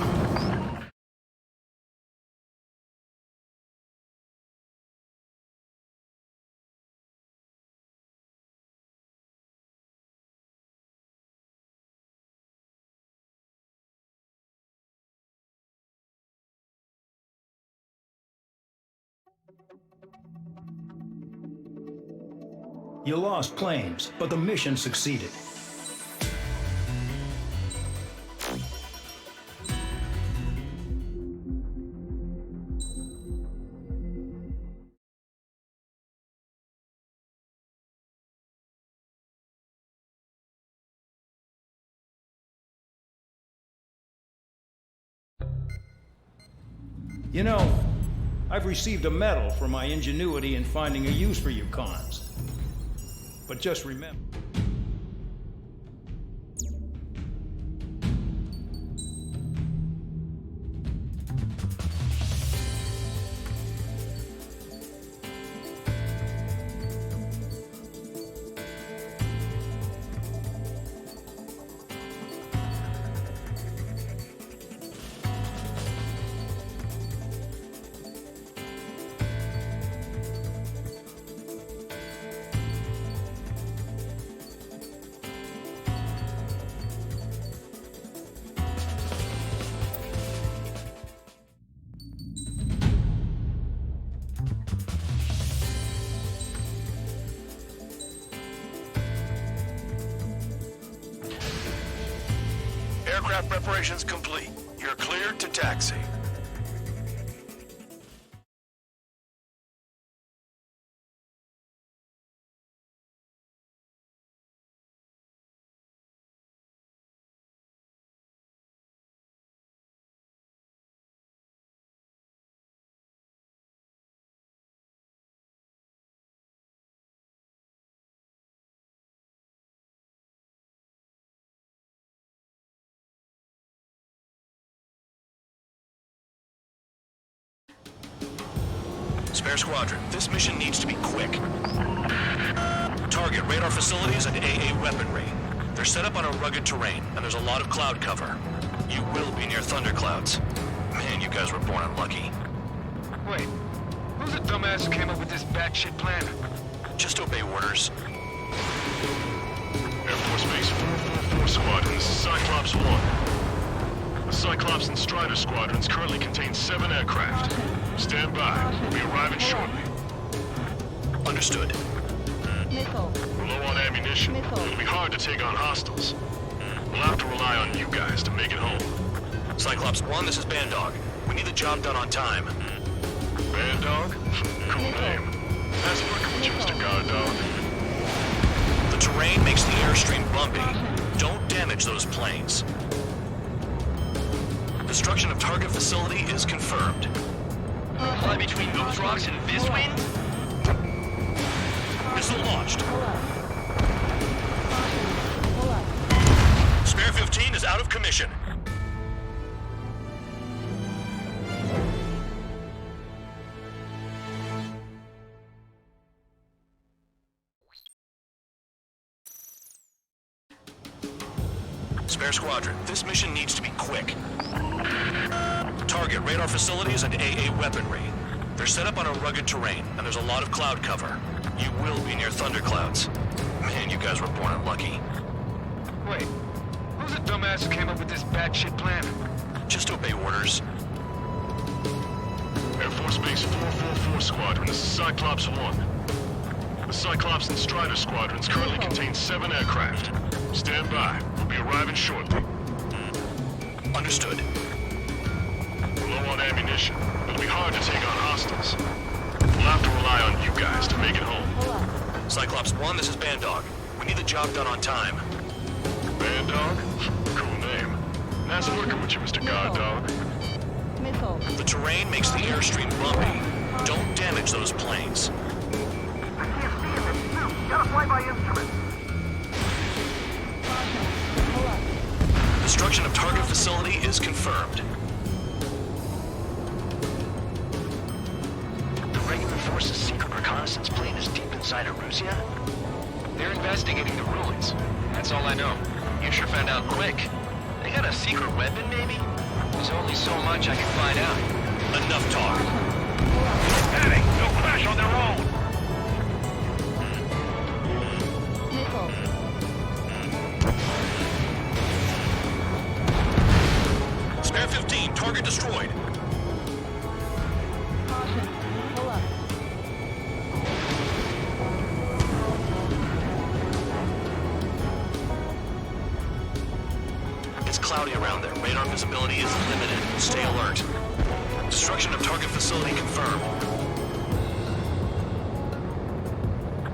You lost planes, but the mission succeeded. You know, I've received a medal for my ingenuity in finding a use for you cons. But just remember... Aircraft preparations complete. You're cleared to taxi. Spare Squadron, this mission needs to be quick. Target radar facilities and AA weaponry. They're set up on a rugged terrain, and there's a lot of cloud cover. You will be near thunderclouds. Man, you guys were born unlucky. Wait, who's the dumbass who came up with this batshit plan? Just obey orders. Air Force Base 444 Squadron, this is Cyclops 1. The Cyclops and Strider squadrons currently contain 7 aircraft. Stand by. We'll be arriving shortly. Understood. We're low on ammunition. It'll be hard to take on hostiles. We'll have to rely on you guys to make it home. Cyclops 1, this is Bandog. We need the job done on time. Bandog? Cool name. Nice working with you, Mr. Guard Dog. The terrain makes the airstream bumpy. Don't damage those planes. Destruction of target facility is confirmed. Fly between those rocks and this wind? Missile launched. Spare 15 is out of commission. Spare Squadron, this mission needs to be quick. Target radar facilities and AA weaponry. They're set up on a rugged terrain, and there's a lot of cloud cover. You will be near thunderclouds. Man, you guys were born unlucky. Wait, who's the dumbass who came up with this batshit plan? Just obey orders. Air Force Base 444 Squadron, this is Cyclops 1. The Cyclops and Strider squadrons currently contain 7 aircraft. Stand by. We'll be arriving shortly. Understood. We're low on ammunition. It'll be hard to take on hostiles. We'll have to rely on you guys to make it home. Cyclops 1, this is Bandog. We need the job done on time. Bandog? Cool name. Nice working with you, Mr. Guard Dog. The terrain makes the airstream bumpy. Don't damage those planes. I can't see in this suit. Gotta fly by instrument. Destruction of target facility is confirmed. The regular force's secret reconnaissance plane is deep inside Erusea? They're investigating the ruins. That's all I know. You sure found out quick. They got a secret weapon, maybe? There's only so much I can find out. Enough talk. Panic! They'll crash on their own! Spare 15, target destroyed. It's cloudy around there. Radar visibility is limited. Stay alert. Destruction of target facility confirmed.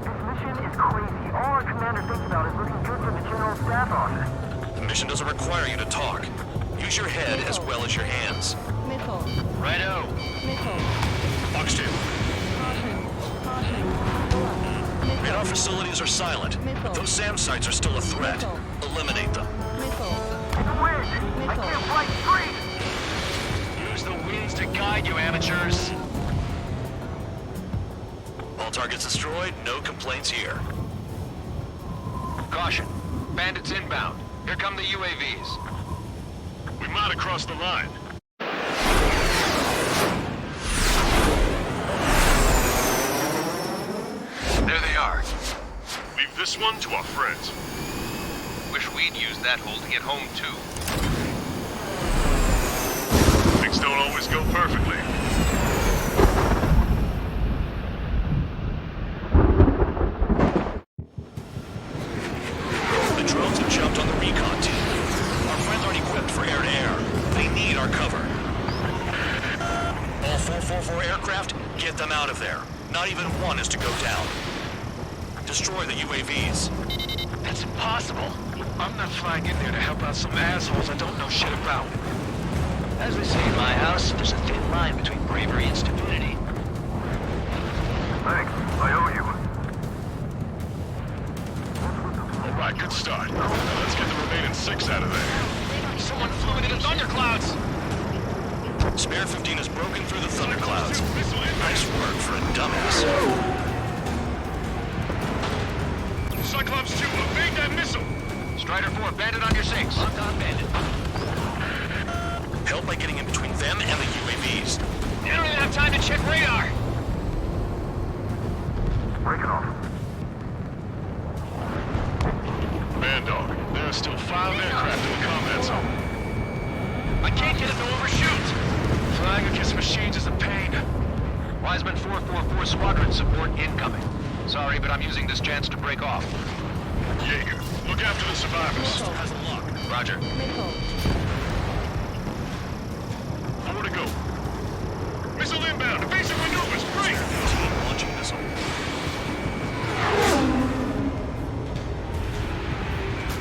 This mission is crazy. All our commander thinks about is looking good for the General Staff Office. The mission doesn't require you to talk. Use your head as well as your hands. Righto. Fox 2. Radar facilities are silent, but those SAM sites are still a threat. Eliminate them. Wind! I can't fly straight! Use the winds to guide you, amateurs. All targets destroyed, no complaints here. Caution. Bandits inbound. Here come the UAVs. We might have crossed the line. There they are. Leave this one to our friends. Wish we'd used that hole to get home, too. Things don't always go perfectly. The drones have jumped on the recon team. Our friends aren't equipped for air-to-air. They need our cover. All 444 aircraft, get them out of there. Not even one is to go down. Destroy the UAVs. That's impossible. I'm not flying in there to help out some assholes I don't know shit about. As we say in my house, there's a thin line between bravery and stupidity. Thanks. I owe you. All right, good start. Now let's get the remaining 6 out of there. Someone flew into the thunderclouds! Spare 15 has broken through the thunderclouds. Nice work for a dumbass. Cyclops 2, evade that missile! Strider 4, Bandit on your 6. Locked on Bandit. Help by getting in between them and the UAVs. You don't even have time to check radar! Break it off. Bandog, there are still 5 aircraft in the combat zone. I can't get it to overshoot! Flying against machines is a pain. Wiseman 444 Squadron support incoming. Sorry, but I'm using this chance to break off. Jaeger, look after the survivors. Has a lock. Roger. 4 to go. Missile inbound, evasive maneuvers, great! Launching missile.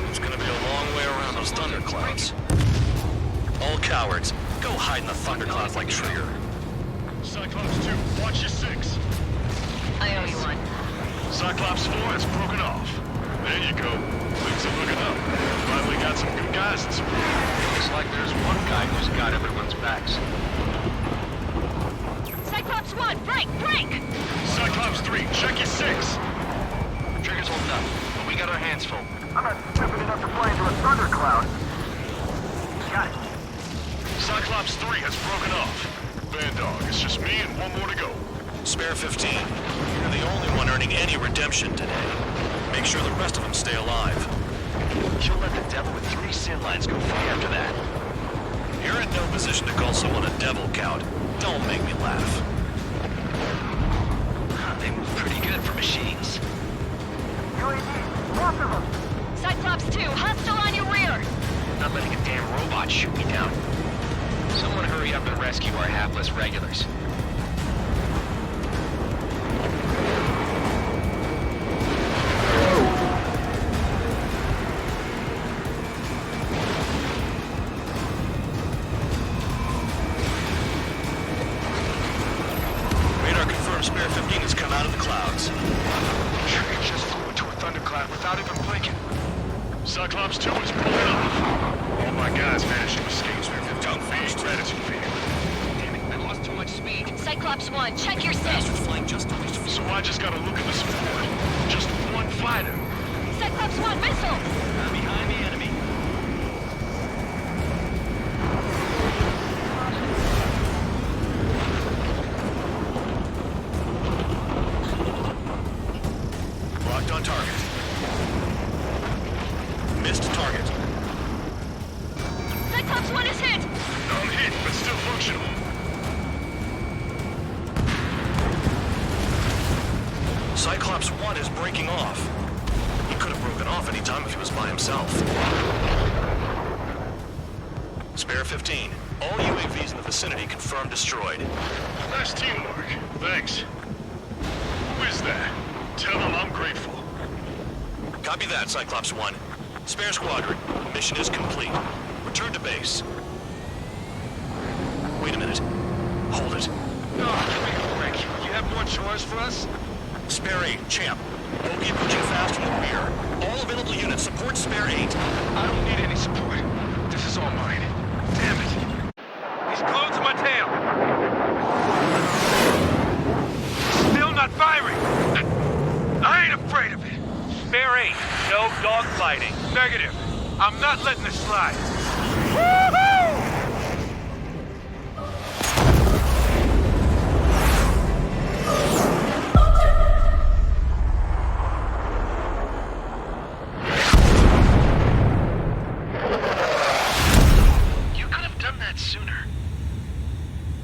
It's gonna be a long way around those thunderclouds. All cowards, go hide in the thunderclouds like Trigger. Cyclops 2, watch your 6. I owe you one. Cyclops 4 has broken off. There you go. Things are looking up. Finally got some good guys in support. Looks like there's one guy who's got everyone's backs. Cyclops 1, break! Cyclops 3, check your 6. Trigger's holding up, but we got our hands full. I'm not stupid enough to fly into a thundercloud. Got it. Cyclops 3 has broken off. Bandog, it's just me and 1 more to go. Spare 15, you're the only one earning any redemption today. Make sure the rest of them stay alive. You'll let the devil with 3 sin lines go free after that. You're in no position to call someone a devil, Count. Don't make me laugh. They move pretty good for machines. UAV, lots of them. Cyclops 2, hostile on your rear! Not letting a damn robot shoot me down. Someone hurry up and rescue our hapless regulars. Radar confirms Spare 15 has come out of the clouds. Trigger just flew into a thundercloud without even blinking. Cyclops 2 is pulling off. All my guys managed to escape Spare 15. Big gratitude for you. Damn it, I lost too much speed. Cyclops 1, check your 6. Flying just to So I just gotta look at the support. Just 1 fighter. Cyclops 1, missile! I'm behind the enemy. Locked on target. Missed target. Cyclops 1 is hit! I'm hit, but still functional. Cyclops 1 is breaking off. He could have broken off any time if he was by himself. Spare 15. All UAVs in the vicinity confirmed destroyed. Nice teamwork. Thanks. Who is that? Tell him I'm grateful. Copy that, Cyclops 1. Spare Squadron. Mission is complete. Return to base. Wait a minute. Hold it. No, give me a break. You have more chores for us? Spare 8, Champ. Bogey approaching fast from the rear. All available units support Spare 8. I don't need any support. This is all mine. Damn it. He's glued to my tail. Still not firing. I ain't afraid of it. Spare 8. No dogfighting. Negative. I'm not letting this slide. Woohoo! You could have done that sooner.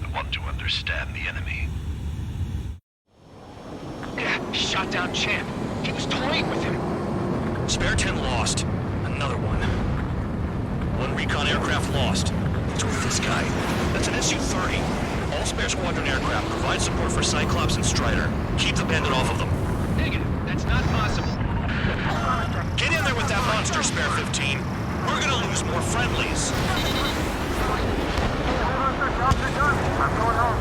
I want to understand the enemy. Shot down Champ. He was toying with him. Spare 10 lost. Another one. One recon aircraft lost. It's with this guy. That's an Su-30. All Spare Squadron aircraft provide support for Cyclops and Strider. Keep the Bandit off of them. Negative. That's not possible. Get in there with that monster, Spare 15. We're gonna lose more friendlies. I'm going home.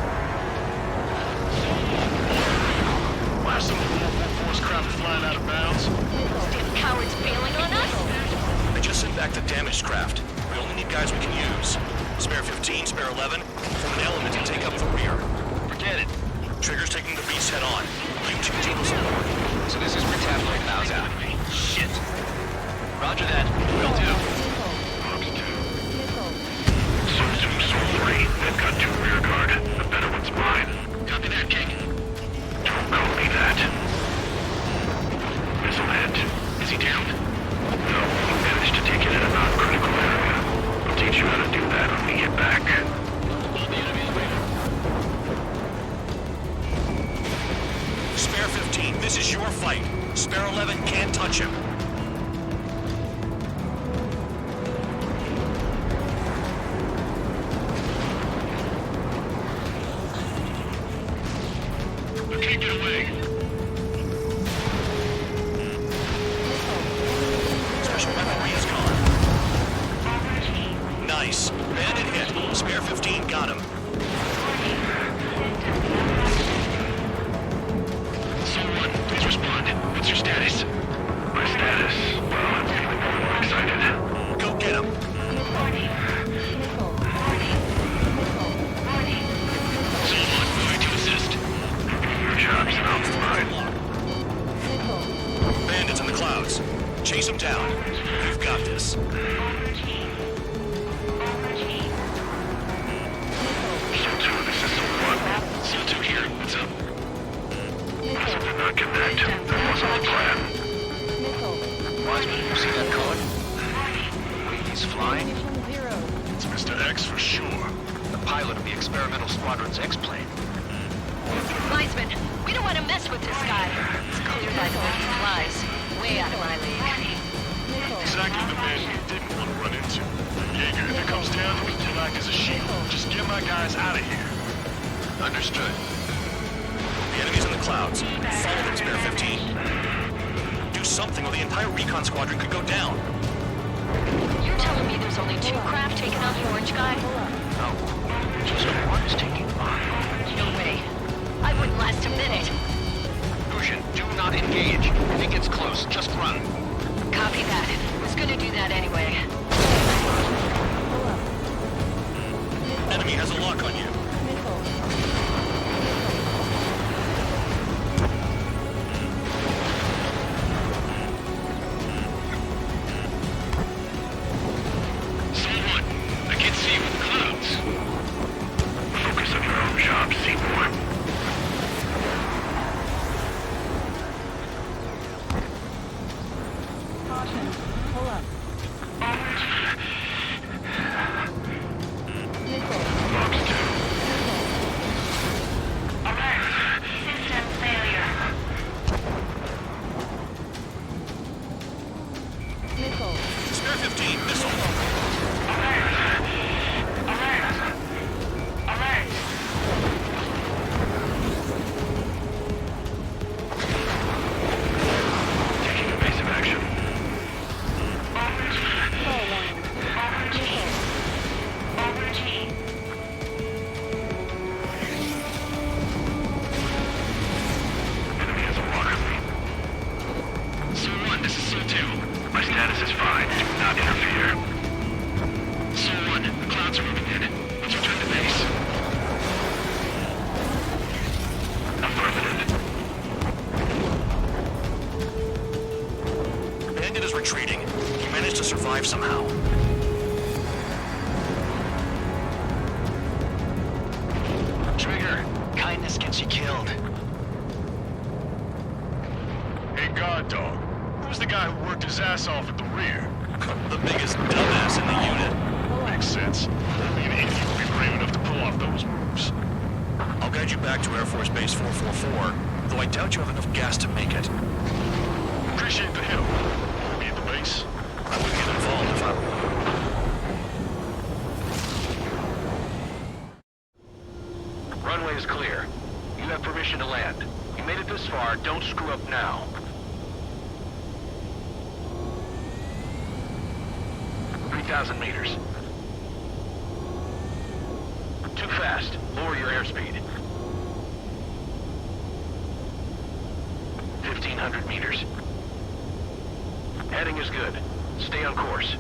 Why are some of the local force craft flying out of bounds? These cowards bailing on us? I just sent back the damaged craft. We only need guys we can use. Spare 15, Spare 11, form an element and take up the rear. Forget it. Trigger's taking the beast head on. You two teams aboard. So this is where Tabloid bows out. Shit. Roger that. Will do. Source from Soul 3. They've got 2 rear guard. The better one's mine. Copy that, King. Don't call me that. Missile hit. Is he down? No, we managed to take it in a non-critical area. I'll teach you how to do that when we get back. Hold the enemy's radar. Spare 15, this is your fight. Spare 11 can't touch him. I can't get away. Special weaponry is gone. Nice. Bandit hit. Spare 15 got him. Soul 1, please respond. What's your status? My status? Well, I'm feeling more excited. Go get him. Soul 1, going to assist. Your job's not mine. Bandits in the clouds. Chase them down. You've got this. Soul 2, this is Soul 1. Soul 2 here. What's up? So did not connect. That wasn't the plan. Wiseman, you see that code? Wait, he's flying? It's Mr. X for sure. The pilot of the experimental squadron's X-plane. Wiseman, we don't want to mess with this guy. It's clear by the way he flies. Way out of my league. Exactly the man we didn't want to run into. Jaeger, if it comes down to it, you'll act as a shield. Just get my guys out of here. Understood. The enemy's in the clouds. Follow them, Spare 15. Do something or the entire recon squadron could go down. You're telling me there's only 2 craft taking out the orange guy? No. Just one is taking mine. No way. I wouldn't last a minute. Lucian, do not engage. If it gets close, just run. Copy that. Was gonna do that anyway. Enemy has a lock on you. Soul 1, I can't see you in the clouds. Focus on your own job, Seymour. Spare 15, missile. Taking evasive action. Enemy has a lock on me. Soul 1, this is Soul 2. My status is fine. Do not interfere. Soul 1, the clouds are moving in. Let's return to base. Affirmative. Bandit is retreating. He managed to survive somehow. Trigger, kindness gets you killed. Hey, guard dog. Who's the guy who worked his ass off at the rear? The biggest dumbass in the unit. Makes sense. Only an idiot would be brave enough to pull off those moves. I'll guide you back to Air Force Base 444, though I doubt you have enough gas to make it. Appreciate the help. Be at the base. I wouldn't get involved if I were you. Runway is clear. You have permission to land. You made it this far, don't screw up now. 3,000 meters. Too fast. Lower your airspeed. 1,500 meters. Heading is good. Stay on course.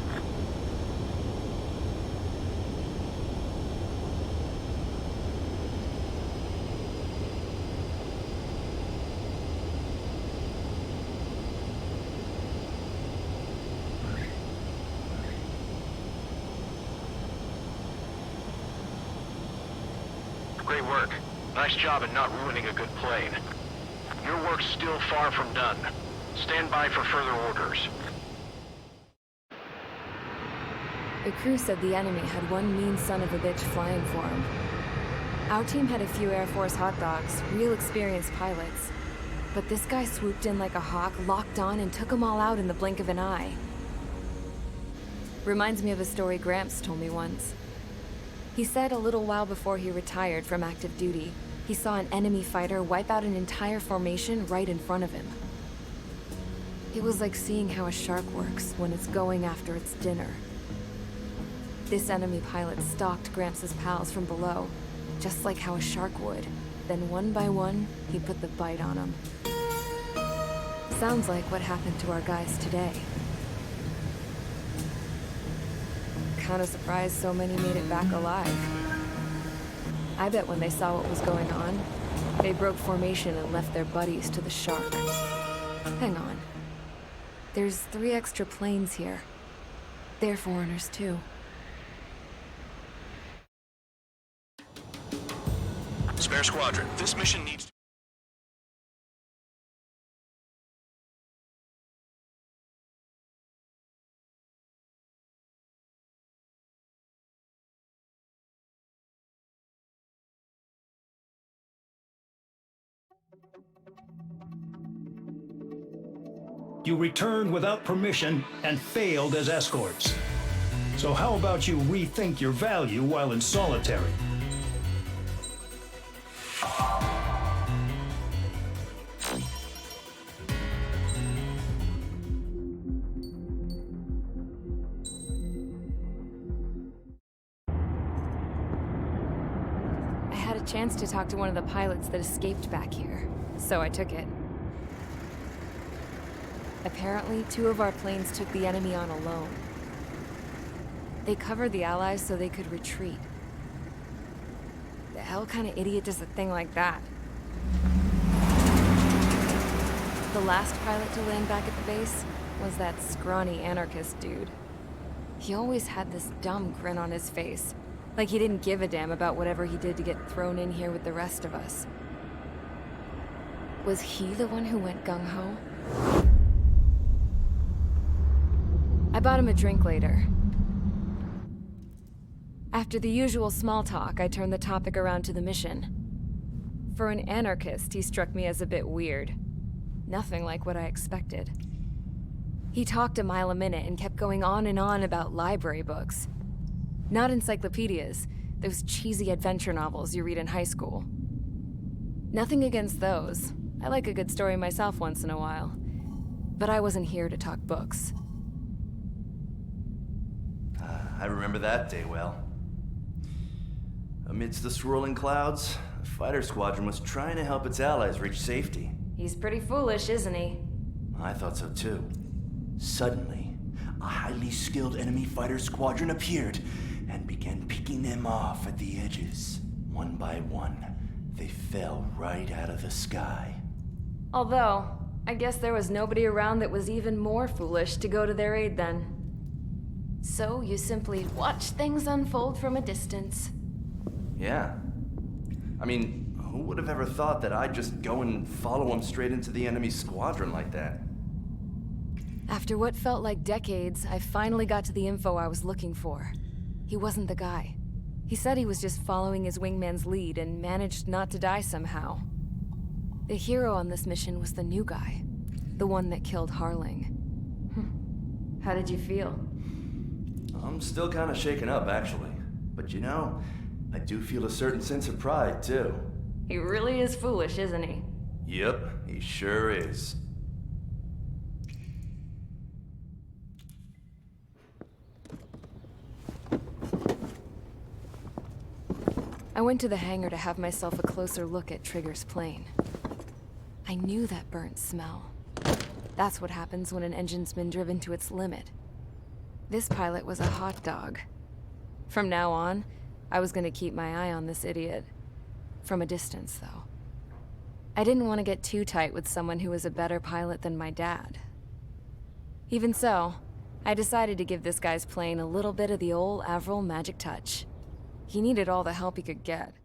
Great work. Nice job in not ruining a good plane. Your work's still far from done. Stand by for further orders. The crew said the enemy had one mean son of a bitch flying for him. Our team had a few Air Force hot dogs, real experienced pilots. But this guy swooped in like a hawk, locked on, and took them all out in the blink of an eye. Reminds me of a story Gramps told me once. He said a little while before he retired from active duty, he saw an enemy fighter wipe out an entire formation right in front of him. It was like seeing how a shark works when it's going after its dinner. This enemy pilot stalked Gramps' pals from below, just like how a shark would. Then one by one, he put the bite on them. Sounds like what happened to our guys today. Kinda surprised so many made it back alive. I bet when they saw what was going on, they broke formation and left their buddies to the shark. Hang on. There's 3 extra planes here. They're foreigners too. Spare Squadron, this mission needs... You returned without permission and failed as escorts. So how about you rethink your value while in solitary? I had a chance to talk to one of the pilots that escaped back here, so I took it. Apparently, 2 of our planes took the enemy on alone. They covered the Allies so they could retreat. The hell kind of idiot does a thing like that? The last pilot to land back at the base was that scrawny anarchist dude. He always had this dumb grin on his face, like he didn't give a damn about whatever he did to get thrown in here with the rest of us. Was he the one who went gung-ho? I bought him a drink later. After the usual small talk, I turned the topic around to the mission. For an anarchist, he struck me as a bit weird. Nothing like what I expected. He talked a mile a minute and kept going on and on about library books. Not encyclopedias, those cheesy adventure novels you read in high school. Nothing against those. I like a good story myself once in a while. But I wasn't here to talk books. I remember that day well. Amidst the swirling clouds, a fighter squadron was trying to help its allies reach safety. He's pretty foolish, isn't he? I thought so too. Suddenly, a highly skilled enemy fighter squadron appeared and began picking them off at the edges. One by one, they fell right out of the sky. Although, I guess there was nobody around that was even more foolish to go to their aid then. So you simply watch things unfold from a distance. Yeah. I mean, who would have ever thought that I'd just go and follow him straight into the enemy squadron like that? After what felt like decades, I finally got to the info I was looking for. He wasn't the guy. He said he was just following his wingman's lead and managed not to die somehow. The hero on this mission was the new guy. The one that killed Harling. How did you feel? I'm still kind of shaken up, actually. But you know, I do feel a certain sense of pride, too. He really is foolish, isn't he? Yep, he sure is. I went to the hangar to have myself a closer look at Trigger's plane. I knew that burnt smell. That's what happens when an engine's been driven to its limit. This pilot was a hot dog. From now on, I was gonna keep my eye on this idiot. From a distance, though. I didn't want to get too tight with someone who was a better pilot than my dad. Even so, I decided to give this guy's plane a little bit of the old Avril magic touch. He needed all the help he could get.